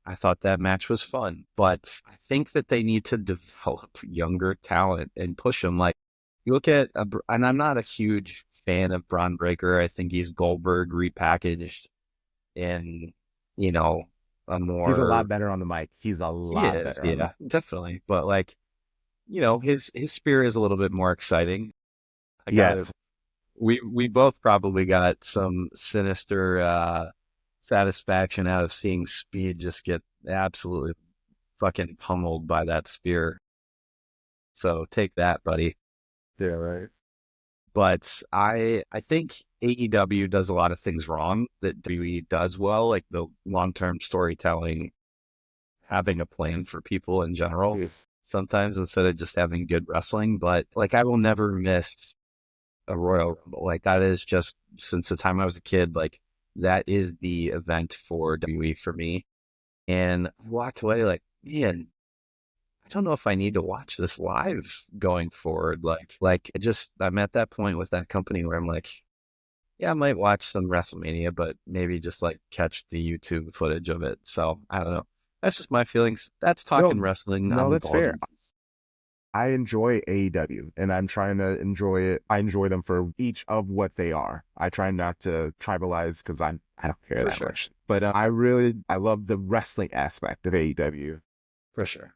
[SPEAKER 2] I thought that match was fun, but I think that they need to develop younger talent and push them. Like, you look at, and I'm not a huge fan of Braun Breaker. I think he's Goldberg repackaged in, a
[SPEAKER 3] He's a
[SPEAKER 2] more,
[SPEAKER 3] lot better on the mic. He's a
[SPEAKER 2] he
[SPEAKER 3] lot
[SPEAKER 2] is,
[SPEAKER 3] better on the
[SPEAKER 2] yeah, definitely. But like, his spear is a little bit more exciting. I
[SPEAKER 3] Yeah.
[SPEAKER 2] gotta, we both probably got some sinister, satisfaction out of seeing Speed just get absolutely fucking pummeled by that spear. So take that, buddy.
[SPEAKER 3] Yeah, right.
[SPEAKER 2] But I think AEW does a lot of things wrong that WWE does well, like the long-term storytelling, having a plan for people in general,
[SPEAKER 3] Yes.
[SPEAKER 2] sometimes instead of just having good wrestling. But like, I will never miss a Royal Rumble. Like, that is just, since the time I was a kid, like, that is the event for WWE for me. And I walked away like, man, I don't know if I need to watch this live going forward. I'm at that point with that company where I'm like, yeah, I might watch some WrestleMania, but maybe just like catch the YouTube footage of it. So I don't know. That's just my feelings. That's talking
[SPEAKER 3] No,
[SPEAKER 2] wrestling.
[SPEAKER 3] no,
[SPEAKER 2] I'm
[SPEAKER 3] that's fair.
[SPEAKER 2] golden.
[SPEAKER 3] I enjoy AEW and I'm trying to enjoy it. I enjoy them for each of what they are. I try not to tribalize because I don't care
[SPEAKER 2] For
[SPEAKER 3] that
[SPEAKER 2] sure.
[SPEAKER 3] much. But I love the wrestling aspect of AEW.
[SPEAKER 2] For sure.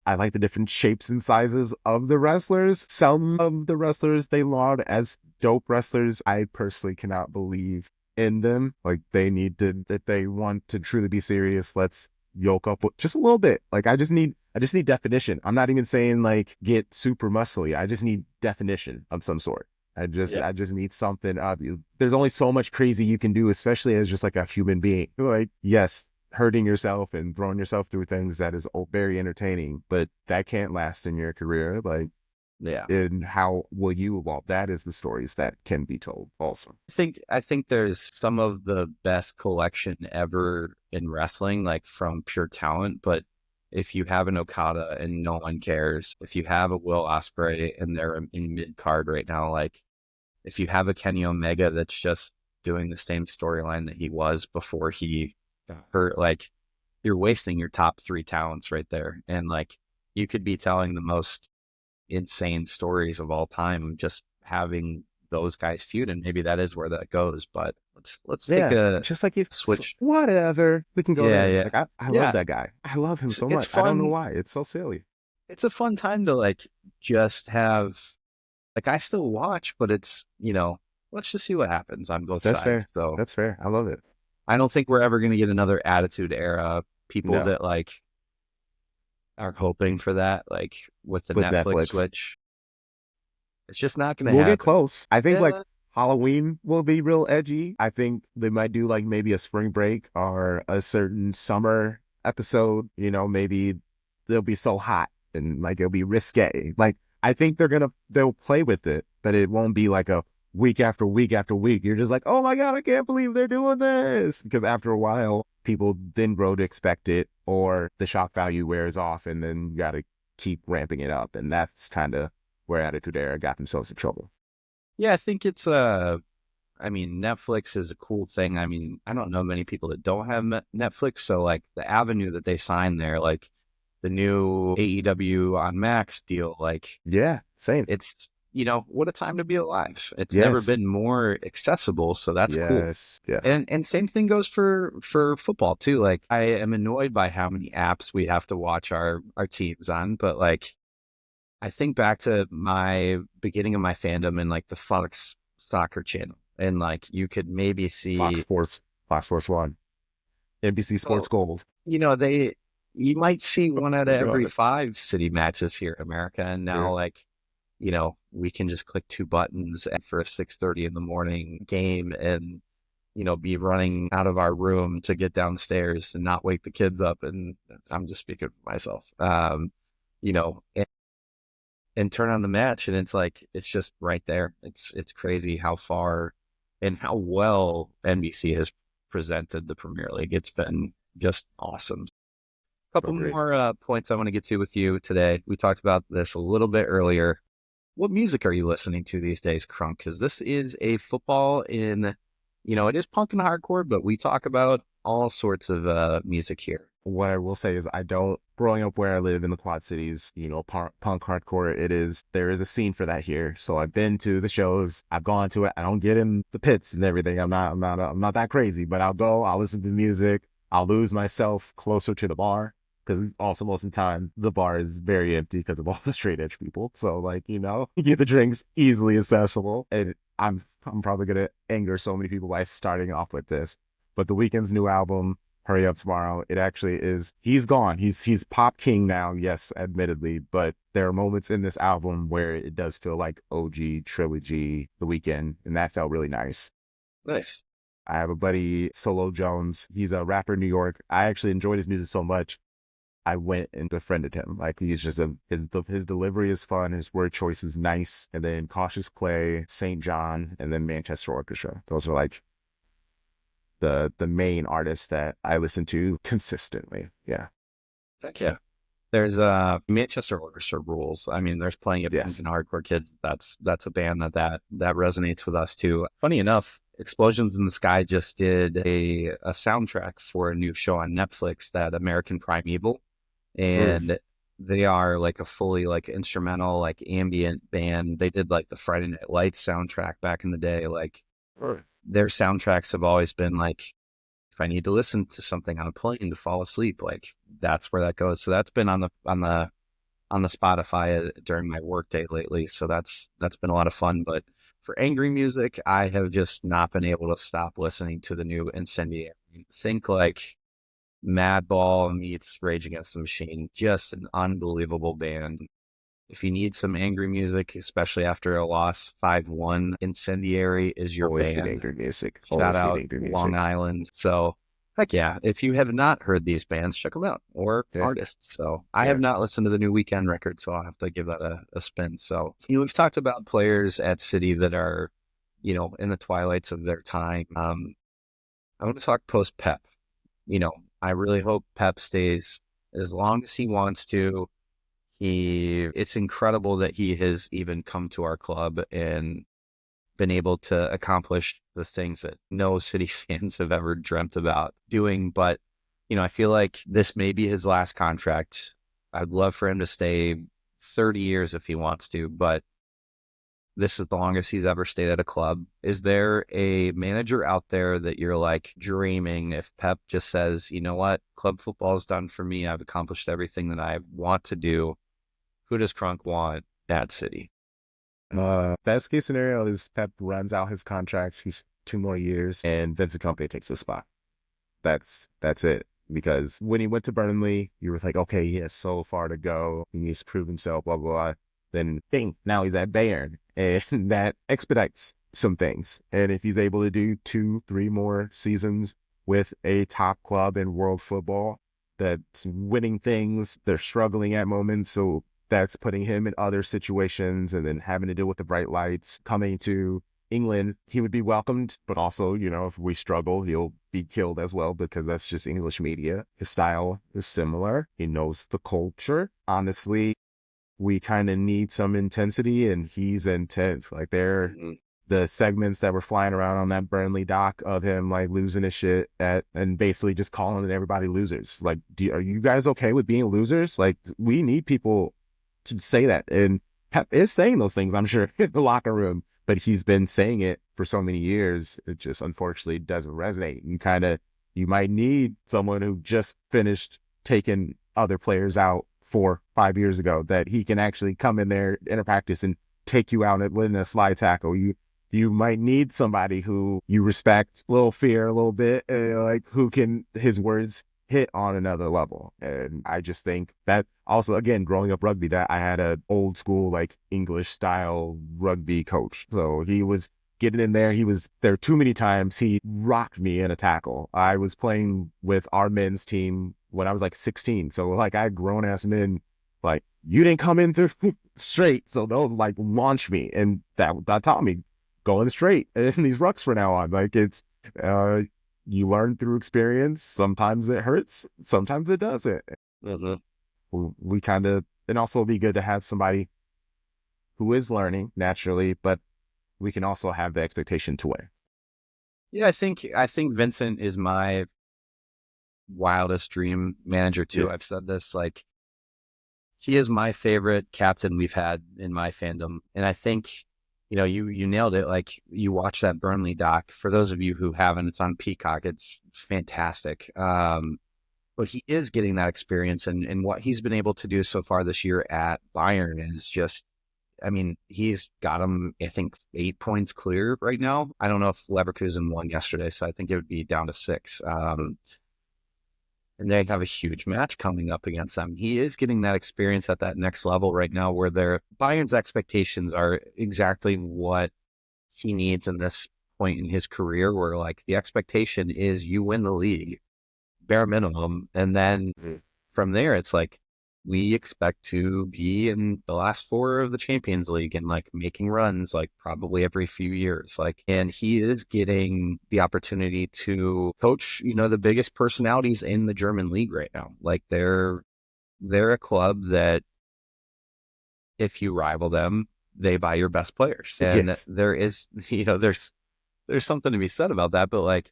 [SPEAKER 3] I like the different shapes and sizes of the wrestlers. Some of the wrestlers they laud as dope wrestlers. I personally cannot believe in them. Like if they want to truly be serious, let's yoke up with just a little bit. Like I just need definition. I'm not even saying like get super muscly. I just need definition of some sort.
[SPEAKER 2] Yeah.
[SPEAKER 3] I just need something. There's only so much crazy you can do, especially as just like a human being. Like, yes, hurting yourself and throwing yourself through things that is very entertaining, but that can't last in your career. Like,
[SPEAKER 2] Yeah.
[SPEAKER 3] and how will you evolve? That is the stories that can be told also.
[SPEAKER 2] I think there's some of the best collection ever in wrestling, like from pure talent. But if you have an Okada and no one cares, if you have a Will Ospreay and they're in mid card right now, like if you have a Kenny Omega that's just doing the same storyline that he was before he got hurt, like you're wasting your top three talents right there. And like you could be telling the most insane stories of all time just having those guys feud, and maybe that is where that goes. But let's take
[SPEAKER 3] Yeah,
[SPEAKER 2] a
[SPEAKER 3] just like if
[SPEAKER 2] switch.
[SPEAKER 3] whatever, we can go
[SPEAKER 2] Yeah,
[SPEAKER 3] there.
[SPEAKER 2] yeah,
[SPEAKER 3] Like I love
[SPEAKER 2] yeah.
[SPEAKER 3] that guy. I love him so
[SPEAKER 2] It's
[SPEAKER 3] much. I don't know
[SPEAKER 2] fun.
[SPEAKER 3] why. It's so silly.
[SPEAKER 2] It's a fun time to like just have like I still watch, but it's let's just see what happens on both
[SPEAKER 3] That's
[SPEAKER 2] sides.
[SPEAKER 3] fair.
[SPEAKER 2] So
[SPEAKER 3] That's fair. I love it.
[SPEAKER 2] I don't think we're ever going to get another Attitude Era. People
[SPEAKER 3] No,
[SPEAKER 2] that like are hoping for that, like with the
[SPEAKER 3] with
[SPEAKER 2] Netflix
[SPEAKER 3] Netflix,
[SPEAKER 2] switch, it's just not going to
[SPEAKER 3] we'll get
[SPEAKER 2] happen.
[SPEAKER 3] close. I think like
[SPEAKER 2] Yeah,
[SPEAKER 3] Halloween will be real edgy. I think they might do like maybe a spring break or a certain summer episode. Maybe they'll be so hot and like it'll be risque. Like I think they'll play with it, but it won't be like a week after week after week. You're just like, oh my God, I can't believe they're doing this. Because after a while, people then grow to expect it or the shock value wears off and then you got to keep ramping it up. And that's kind of where Attitude Era got themselves in trouble.
[SPEAKER 2] yeah. I think it's I mean, Netflix is a cool thing. I mean, I don't know many people that don't have Netflix, so like the avenue that they signed there, like the new AEW on Max deal, like
[SPEAKER 3] Yeah, same.
[SPEAKER 2] it's what a time to be alive. It's never
[SPEAKER 3] Yes.
[SPEAKER 2] been more accessible, so that's cool.
[SPEAKER 3] Yes. Yes.
[SPEAKER 2] And same thing goes for football too. Like I am annoyed by how many apps we have to watch our teams on, but like I think back to my beginning of my fandom and like the Fox soccer channel, and like you could maybe
[SPEAKER 3] Fox
[SPEAKER 2] see,
[SPEAKER 3] Sports, Fox Sports One, NBC Sports
[SPEAKER 2] well,
[SPEAKER 3] Gold.
[SPEAKER 2] they you might see one out of every
[SPEAKER 3] God.
[SPEAKER 2] 5 city matches here in America, and now
[SPEAKER 3] Sure.
[SPEAKER 2] like we can just click 2 buttons for a 6:30 in the morning game and be running out of our room to get downstairs and not wake the kids up. And I'm just speaking for myself. You know, and turn on the match and it's like it's just right there. It's crazy how far and how well NBC has presented the Premier League. It's been just awesome.
[SPEAKER 3] So
[SPEAKER 2] Couple
[SPEAKER 3] great.
[SPEAKER 2] more points I want to get to with you today. We talked about this a little bit earlier. What music are you listening to these days, Crunk? Because this is a football in, it is punk and hardcore, but we talk about all sorts of music here.
[SPEAKER 3] What I will say is growing up where I live in the Quad Cities, punk hardcore, there is a scene for that here. So I've been to the shows, I've gone to it. I don't get in the pits and everything. I'm not that crazy, but I'll go, I'll listen to the music. I'll lose myself closer to the bar because also most of the time the bar is very empty because of all the straight edge people. So like, you get the drinks easily accessible. And I'm probably going to anger so many people by starting off with this, but The Weeknd's new album, Hurry Up Tomorrow, it actually is, he's gone. He's pop king now, yes, admittedly, but there are moments in this album where it does feel like OG trilogy, The Weeknd, and that felt really nice.
[SPEAKER 2] Nice.
[SPEAKER 3] I have a buddy, Solo Jones. He's a rapper in New York. I actually enjoyed his music so much, I went and befriended him. Like he's just his delivery is fun, his word choice is nice. And then Cautious Clay, St. John, and then Manchester Orchestra. Those are like the main artists that I listen to consistently. Yeah.
[SPEAKER 2] Heck yeah. There's Manchester Orchestra rules. I mean, there's plenty of punk
[SPEAKER 3] Yes.
[SPEAKER 2] and hardcore kids. That's a band that resonates with us too. Funny enough, Explosions in the Sky just did a soundtrack for a new show on Netflix, that American Primeval, and they are like a fully like instrumental like ambient band. They did like the Friday Night Lights soundtrack back in the day. Like their soundtracks have always been like, if I need to listen to something on a plane to fall asleep, like that's where that goes. So that's been on the Spotify during my workday lately. So that's been a lot of fun. But for angry music, I have just not been able to stop listening to the new Incendiary. Think like Madball meets Rage Against the Machine. Just an unbelievable band. If you need some angry music, especially after a loss 5-1, Incendiary is your
[SPEAKER 3] Always need
[SPEAKER 2] band.
[SPEAKER 3] angry music.
[SPEAKER 2] Shout
[SPEAKER 3] Always need
[SPEAKER 2] out
[SPEAKER 3] angry music.
[SPEAKER 2] Long Island. So Heck yeah. If you have not heard these bands, check them out, or
[SPEAKER 3] Yeah.
[SPEAKER 2] artists. So I have
[SPEAKER 3] Yeah.
[SPEAKER 2] not listened to the new Weekend record, so I'll have to give that a spin. So, we've talked about players at City that are, in the twilights of their time. I want to talk post Pep. I really hope Pep stays as long as he wants to. It's incredible that he has even come to our club and been able to accomplish the things that no City fans have ever dreamt about doing. But, I feel like this may be his last contract. I'd love for him to stay 30 years if he wants to, but this is the longest he's ever stayed at a club. Is there a manager out there that you're like dreaming if Pep just says, you know what, club football is done for me. I've accomplished everything that I want to do. Who does Crunk want at City?
[SPEAKER 3] Best case scenario is Pep runs out his contract. He's 2 more years, and Vincent Company takes the spot. That's it. Because when he went to Burnley, you were like, okay, he has so far to go. He needs to prove himself, blah, blah, blah. Then bing, now he's at Bayern. And that expedites some things. And if he's able to do 2-3 more seasons with a top club in world football that's winning things, they're struggling at moments. So that's putting him in other situations and then having to deal with the bright lights. Coming to England, he would be welcomed, but also, if we struggle, he'll be killed as well because that's just English media. His style is similar. He knows the culture. Honestly, we kind of need some intensity, and he's intense. Like the segments that were flying around on that Burnley doc of him like losing his shit and basically just calling everybody losers. Like, are you guys okay with being losers? Like, we need people to say that. And Pep is saying those things, I'm sure, in the locker room, but he's been saying it for so many years. It just unfortunately doesn't resonate. You might need someone who just finished taking other players out 4-5 years ago, that he can actually come in there in a practice and take you out in a slide tackle. You might need somebody who you respect, a little fear, a little bit, like who can, his words hit on another level. And I just think that also, again, growing up rugby, that I had an old school, like English style rugby coach. So he was getting in there. He was there too many times. He rocked me in a tackle. I was playing with our men's team when I was like 16. So like I had grown ass men, like, you didn't come in through straight. So they'll like launch me. And that taught me going straight in these rucks from now on. Like you learn through experience. Sometimes it hurts. Sometimes it doesn't. We kind of, and also it'd be good to have somebody who is learning naturally, but we can also have the expectation to win.
[SPEAKER 2] Yeah, I think Vincent is my wildest dream manager too.
[SPEAKER 3] Yeah.
[SPEAKER 2] I've said this, like, he is my favorite captain we've had in my fandom. And I think, you nailed it. Like, you watch that Burnley doc. For those of you who haven't, it's on Peacock. It's fantastic. But he is getting that experience, and what he's been able to do so far this year at Bayern is just, I mean, he's got them, I think, 8 points clear right now. I don't know if Leverkusen won yesterday, so I think it would be down to 6. And they have a huge match coming up against them. He is getting that experience at that next level right now, where Bayern's expectations are exactly what he needs in this point in his career, where like the expectation is you win the league, bare minimum. And then from there, it's like, we expect to be in the last 4 of the Champions League and like making runs like probably every few years. Like, and he is getting the opportunity to coach, the biggest personalities in the German league right now. Like, they're a club that if you rival them, they buy your best players. And
[SPEAKER 3] Yes.
[SPEAKER 2] there is, there's something to be said about that, but like,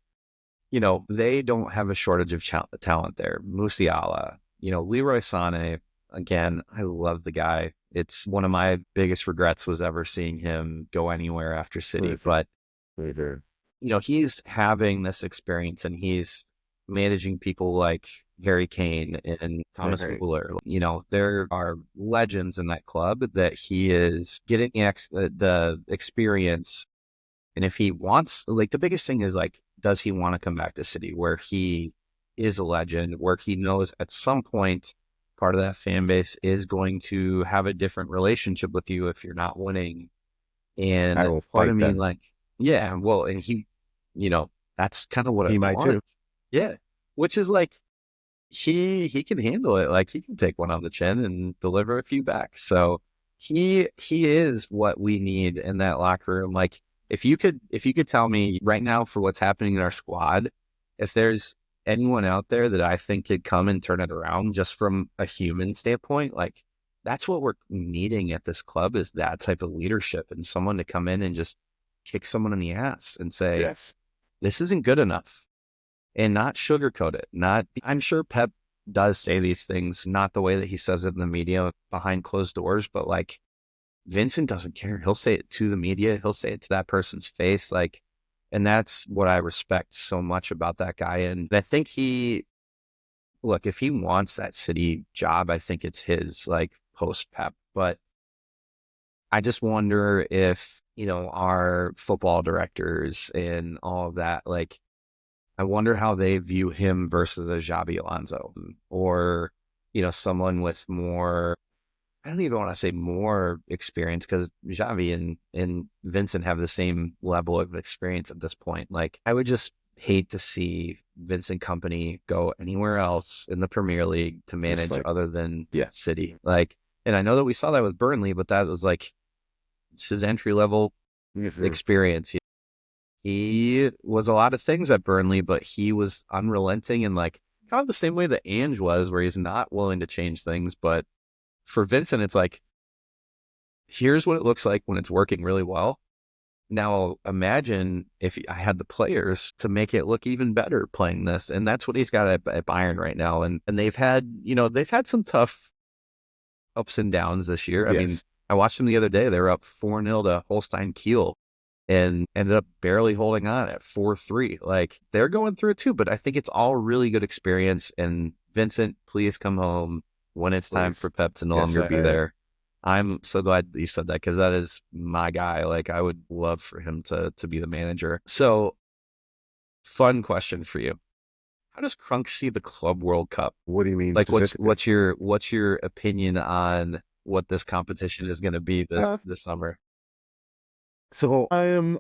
[SPEAKER 2] they don't have a shortage of talent there. Musiala, Leroy Sané, again, I love the guy. It's one of my biggest regrets was ever seeing him go anywhere after City. But, he's having this experience, and he's managing people like Harry Kane and Thomas Muller. There are legends in that club that he is getting the experience. And if he wants, like, the biggest thing is like, does he want to come back to City where he is a legend, where he knows at some point part of that fan base is going to have a different relationship with you if you're not winning. And
[SPEAKER 3] I will
[SPEAKER 2] part
[SPEAKER 3] fight
[SPEAKER 2] of me,
[SPEAKER 3] them.
[SPEAKER 2] like, yeah, well, and he, that's kind of what
[SPEAKER 3] He
[SPEAKER 2] I
[SPEAKER 3] might
[SPEAKER 2] want.
[SPEAKER 3] too.
[SPEAKER 2] Yeah. which is like, he can handle it. Like he can take one on the chin and deliver a few back. So he is what we need in that locker room. Like if you could tell me right now for what's happening in our squad, if there's anyone out there that I think could come and turn it around just from a human standpoint, like that's what we're needing at this club is that type of leadership and someone to come in and just kick someone in the ass and say,
[SPEAKER 3] Yes.
[SPEAKER 2] this isn't good enough and not sugarcoat it. Not, I'm sure Pep does say these things, not the way that he says it in the media behind closed doors, but like Vincent doesn't care. He'll say it to the media. He'll say it to that person's face. Like, and that's what I respect so much about that guy. And I think look, if he wants that city job, I think it's his, like post Pep. But I just wonder if, our football directors and all of that, like, I wonder how they view him versus a Xabi Alonso or, someone with more, I don't even want to say more experience because Xavi and Vincent have the same level of experience at this point. Like, I would just hate to see Vincent Company go anywhere else in the Premier League to manage other than City. Like, and I know that we saw that with Burnley, but that was like, it's his entry level experience. He was a lot of things at Burnley, but he was unrelenting and like kind of the same way that Ange was, where he's not willing to change things. But for Vincent, it's like, here's what it looks like when it's working really well. Now imagine if I had the players to make it look even better playing this. And that's what he's got at Bayern right now. And they've had, they've had some tough ups and downs this year. I mean, I watched them the other day. They were up 4-0 to Holstein Kiel and ended up barely holding on at 4-3. Like, they're going through it too, but I think it's all really good experience. And Vincent, please come home when it's time for Pep to no longer be there. I'm so glad that you said that because that is my guy. Like, I would love for him to be the manager. So, fun question for you. How does Crunk see the Club World Cup?
[SPEAKER 3] What do you mean?
[SPEAKER 2] Like, what's your opinion on what this competition is going to be this summer?
[SPEAKER 3] So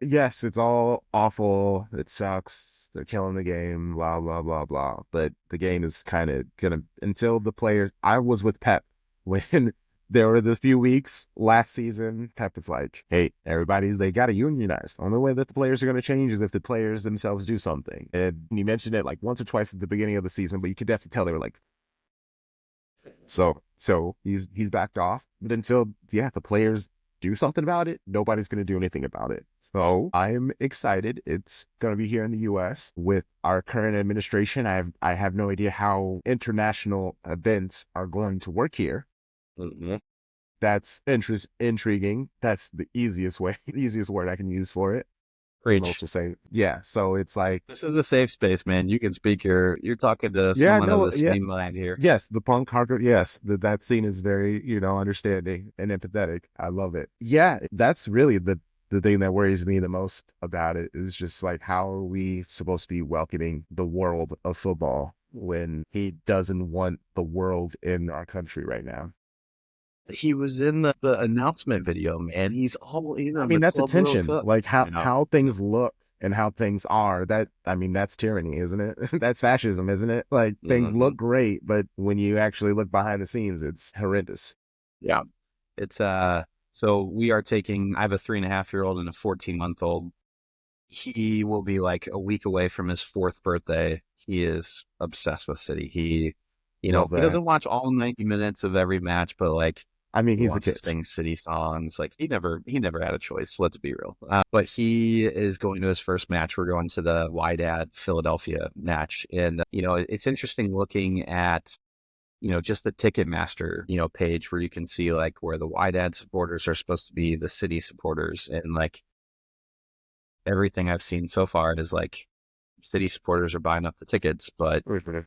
[SPEAKER 3] yes, it's all awful. It sucks. They're killing the game, blah, blah, blah, blah. But the game is kind of going to, until the players, I was with Pep when there were the few weeks last season. Pep is like, hey, they got to unionize. The only way that the players are going to change is if the players themselves do something. And he mentioned it like once or twice at the beginning of the season, but you could definitely tell they were like, so he's backed off. But until, the players do something about it, nobody's going to do anything about it. So I'm excited. It's going to be here in the U.S. with our current administration. I have no idea how international events are going to work here.
[SPEAKER 2] Mm-hmm.
[SPEAKER 3] That's intriguing. That's the easiest word I can use for it.
[SPEAKER 2] Preach.
[SPEAKER 3] Say, so it's like,
[SPEAKER 2] this is a safe space, man. You can speak you're talking to someone of the same mind here.
[SPEAKER 3] Yes, the punk hardcore. Yes, that scene is very, understanding and empathetic. I love it. Yeah, that's really the thing that worries me the most about it is just like, how are we supposed to be welcoming the world of football when he doesn't want the world in our country right now?
[SPEAKER 2] He was in the announcement video, man. He's all in.
[SPEAKER 3] I mean, that's attention. Like how things look and how things are. That's tyranny, isn't it? That's fascism, isn't it? Like, things look great, but when you actually look behind the scenes, it's horrendous.
[SPEAKER 2] Yeah. It's so we are taking, I have a 3.5-year-old and a 14-month-old. He will be like a week away from his 4th birthday. He is obsessed with City. He doesn't watch all 90 minutes of every match, but like,
[SPEAKER 3] he's a kid.
[SPEAKER 2] Sing City songs. Like, he never had a choice. Let's be real. But he is going to his first match. We're going to the Wydad Philadelphia match, and it's interesting looking at just the Ticketmaster page where you can see like where the Wydad supporters are supposed to be the City supporters, and like everything I've seen so far is like City supporters are buying up the tickets, but the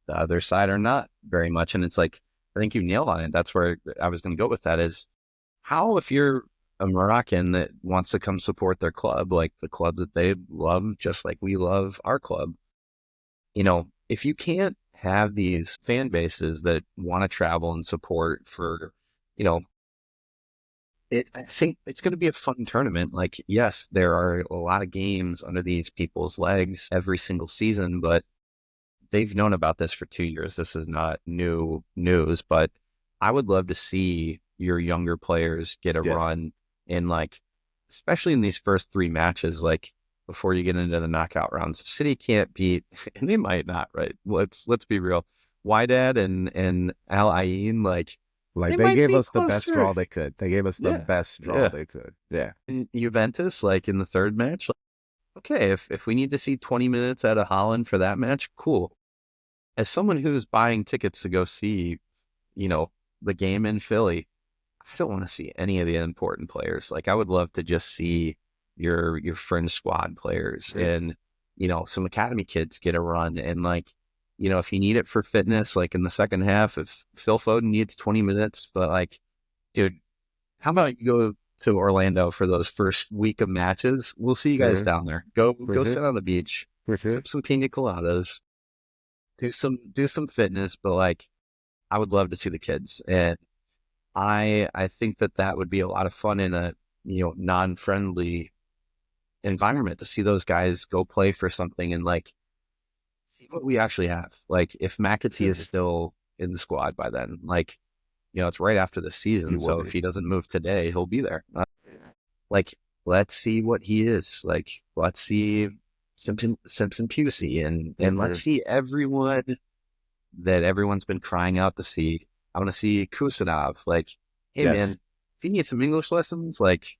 [SPEAKER 2] other side are not very much. And it's like, I think you nailed on it. That's where I was going to go with that is how, if you're a Moroccan that wants to come support their club, like the club that they love, just like we love our club, if you can't have these fan bases that want to travel and support for, I think it's going to be a fun tournament. Like, yes, there are a lot of games under these people's legs every single season, but they've known about this for 2 years. This is not new news, but I would love to see your younger players get a
[SPEAKER 3] Yes.
[SPEAKER 2] run in, like, especially in these first three matches, like before you get into the knockout rounds. If City can't beat, and they might not, right? Let's be real. Wydad and Al Ain, like,
[SPEAKER 3] Like
[SPEAKER 2] they
[SPEAKER 3] they
[SPEAKER 2] might
[SPEAKER 3] gave
[SPEAKER 2] be
[SPEAKER 3] us the best draw
[SPEAKER 2] closer.
[SPEAKER 3] they could. They gave us the
[SPEAKER 2] Yeah,
[SPEAKER 3] best draw
[SPEAKER 2] yeah.
[SPEAKER 3] they could. Yeah.
[SPEAKER 2] And Juventus, like in the third match, like, okay, if we need to see 20 minutes out of Holland for that match, cool. As someone who's buying tickets to go see, you know, the game in Philly, I don't want to see any of the important players. Like, I would love to just see your fringe squad players and, you know, some academy kids get a run. And, like, you know, if you need it for fitness, like in the second half, if Phil Foden needs 20 minutes, but like, dude, how about you go to Orlando for those first week of matches? We'll see you guys
[SPEAKER 3] For
[SPEAKER 2] down there. Go
[SPEAKER 3] sure.
[SPEAKER 2] sit on the beach,
[SPEAKER 3] For sure.
[SPEAKER 2] sip some pina coladas, do some fitness, but like, I would love to see the kids. And I think that would be a lot of fun in a, you know, non-friendly environment to see those guys go play for something and like see what we actually have. Like, if McAtee is still in the squad by then, like, you know, it's right after the
[SPEAKER 3] He
[SPEAKER 2] season.
[SPEAKER 3] will
[SPEAKER 2] So if
[SPEAKER 3] be.
[SPEAKER 2] he doesn't move today, he'll be there. Like, let's see what he is. Like, let's see Simpson Pusey and let's see everyone that everyone's been crying out to see. I want to see Kusanov. Like, hey man,
[SPEAKER 3] Yes.
[SPEAKER 2] if you need some English lessons, like,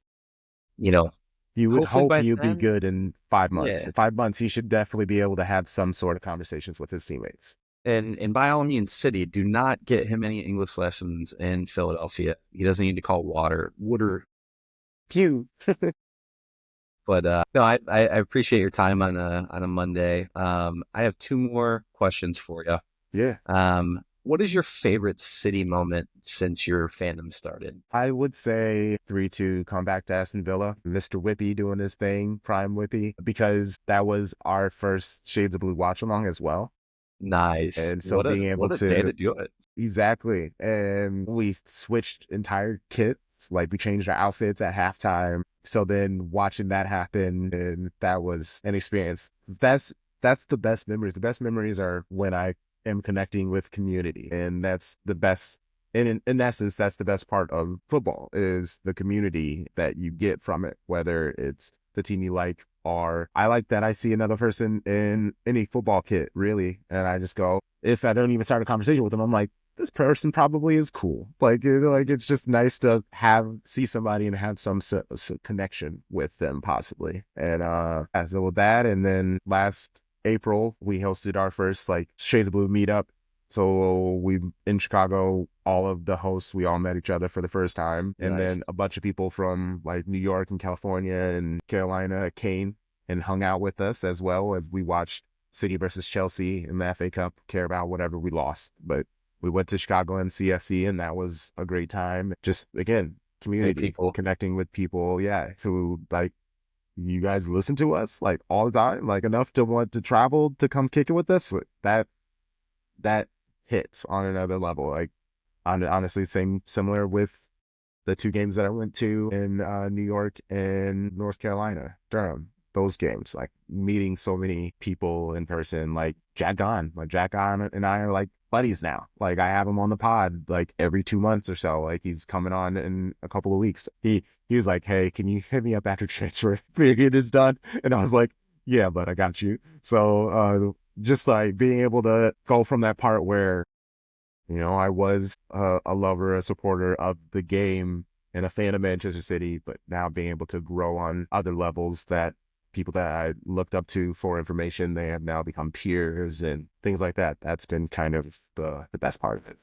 [SPEAKER 2] you know,
[SPEAKER 3] You would
[SPEAKER 2] hopefully
[SPEAKER 3] hope
[SPEAKER 2] by
[SPEAKER 3] he'll be
[SPEAKER 2] then,
[SPEAKER 3] good in 5 months.
[SPEAKER 2] yeah.
[SPEAKER 3] In 5 months, he should definitely be able to have some sort of conversations with his teammates.
[SPEAKER 2] And by all means, City, do not get him any English lessons in Philadelphia. He doesn't need to call water.
[SPEAKER 3] Pew.
[SPEAKER 2] But no, I appreciate your time on a Monday. I have two more questions for you.
[SPEAKER 3] Yeah.
[SPEAKER 2] What is your favorite City moment since your fandom started?
[SPEAKER 3] I would say 3-2 comeback to Aston Villa. Mr. Whippy doing his thing, Prime Whippy, because that was our first Shades of Blue watch along as well.
[SPEAKER 2] Nice.
[SPEAKER 3] And so being able
[SPEAKER 2] What a day
[SPEAKER 3] to
[SPEAKER 2] to do it.
[SPEAKER 3] exactly. And we switched entire kits. Like we changed our outfits at halftime. So then watching that happen, and that was an experience. That's the best memories. The best memories are when I am connecting with community. And that's the best. And in essence, that's the best part of football is the community that you get from it, whether it's the team you like or I like that I see another person in any football kit, really. And I just go, if I don't even start a conversation with them, I'm like, this person probably is cool. Like it's just nice to see somebody and have some connection with them possibly. And so with that, and then last April we hosted our first like Shades of Blue meetup. So we in Chicago, all of the hosts, we all met each other for the first time. And
[SPEAKER 2] Nice.
[SPEAKER 3] then a bunch of people from like New York and California and Carolina came and hung out with us as well as we watched City versus Chelsea in the FA Cup, care about whatever we lost. But we went to Chicago and CFC, and that was a great time. Just, again, community,
[SPEAKER 2] people.
[SPEAKER 3] connecting with people, yeah, who, like, you guys listen to us, like, all the time, like, enough to want to travel to come kick it with us. That hits on another level. Like, honestly, similar with the two games that I went to in New York and North Carolina, Durham. Those games, like meeting so many people in person, like Jack Gon and I are like buddies now. Like I have him on the pod like every 2 months or so. Like he's coming on in a couple of weeks. He was like, hey, can you hit me up after transfer period is done? And I was like, yeah, but I got you. So just like being able to go from that part where, you know, I was a lover, a supporter of the game and a fan of Manchester City, but now being able to grow on other levels that people that I looked up to for information, they have now become peers and things like that. That's been kind of the best part of it.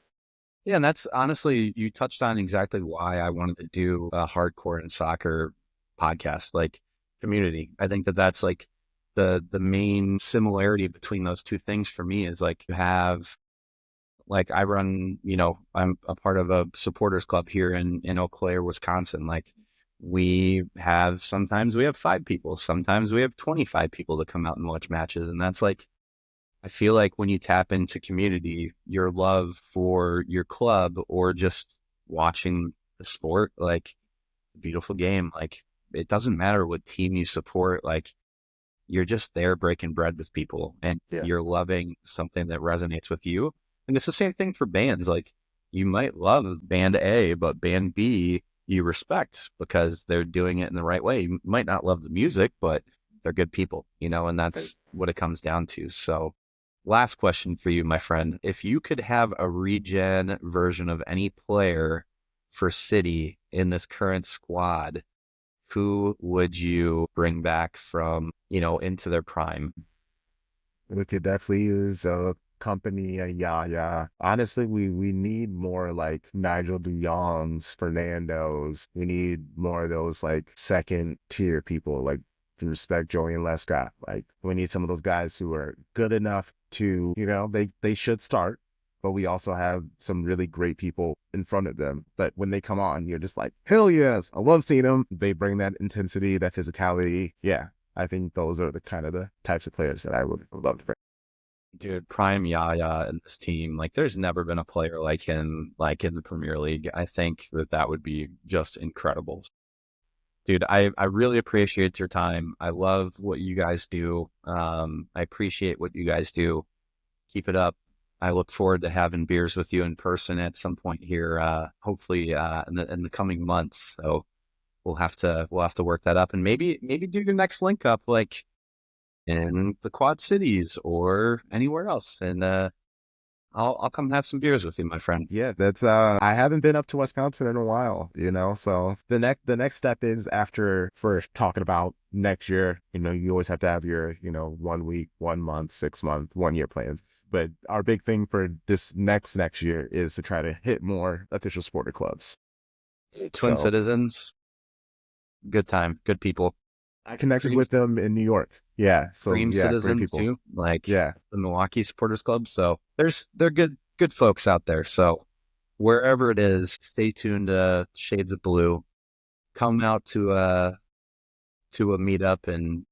[SPEAKER 2] Yeah, and that's honestly, you touched on exactly why I wanted to do a hardcore and soccer podcast, like community. I think that's like the main similarity between those two things for me is like you have, like I run, you know, I'm a part of a supporters club here in Eau Claire, Wisconsin. Like sometimes we have 5 people, sometimes we have 25 people that come out and watch matches. And that's like, I feel like when you tap into community, your love for your club or just watching the sport, like a beautiful game, like it doesn't matter what team you support. Like you're just there breaking bread with people and
[SPEAKER 3] Yeah.
[SPEAKER 2] you're loving something that resonates with you. And it's the same thing for bands. Like you might love band A, but band B you respect because they're doing it in the right way. You might not love the music, but they're good people, and
[SPEAKER 3] Right.
[SPEAKER 2] that's what it comes down to. So last question for you, my friend. If you could have a regen version of any player for City in this current squad, who would you bring back from, into their prime?
[SPEAKER 3] We could definitely use a company, yeah. Honestly, we need more like Nigel DeYoungs, Fernandos. We need more of those like second tier people, like to respect Joey and Lescott. Like we need some of those guys who are good enough to, they should start, but we also have some really great people in front of them. But when they come on, you're just like, hell yes, I love seeing them. They bring that intensity, that physicality. Yeah. I think those are the kind of the types of players that I would love to bring.
[SPEAKER 2] Dude, prime Yaya in this team. Like, there's never been a player like him, like in the Premier League. I think that would be just incredible. Dude, I really appreciate your time. I love what you guys do. I appreciate what you guys do. Keep it up. I look forward to having beers with you in person at some point here, hopefully in the coming months. So we'll have to work that up and maybe do your next link up like in the Quad Cities or anywhere else. And I'll come have some beers with you, my friend.
[SPEAKER 3] Yeah, that's I haven't been up to Wisconsin in a while, so the next step is after for talking about next year, you always have to have your, 1 week, 1 month, 6 month, 1 year plans. But our big thing for this next year is to try to hit more official supporter clubs.
[SPEAKER 2] Twin
[SPEAKER 3] So
[SPEAKER 2] Citizens, good time, good people.
[SPEAKER 3] I connected
[SPEAKER 2] Cream,
[SPEAKER 3] with them in New York. Yeah. So
[SPEAKER 2] Cream
[SPEAKER 3] yeah, great
[SPEAKER 2] Citizens
[SPEAKER 3] people.
[SPEAKER 2] too, like
[SPEAKER 3] Yeah.
[SPEAKER 2] the Milwaukee Supporters Club. So they're good folks out there. So wherever it is, stay tuned to Shades of Blue. Come out to a meetup, and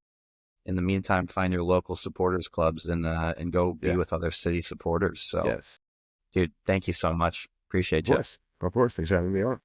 [SPEAKER 2] in the meantime, find your local supporters clubs and go be
[SPEAKER 3] Yeah.
[SPEAKER 2] with other city supporters. So,
[SPEAKER 3] Yes.
[SPEAKER 2] dude, thank you so much.
[SPEAKER 3] Of
[SPEAKER 2] Appreciate you.
[SPEAKER 3] course. Of course. Thanks for having me on.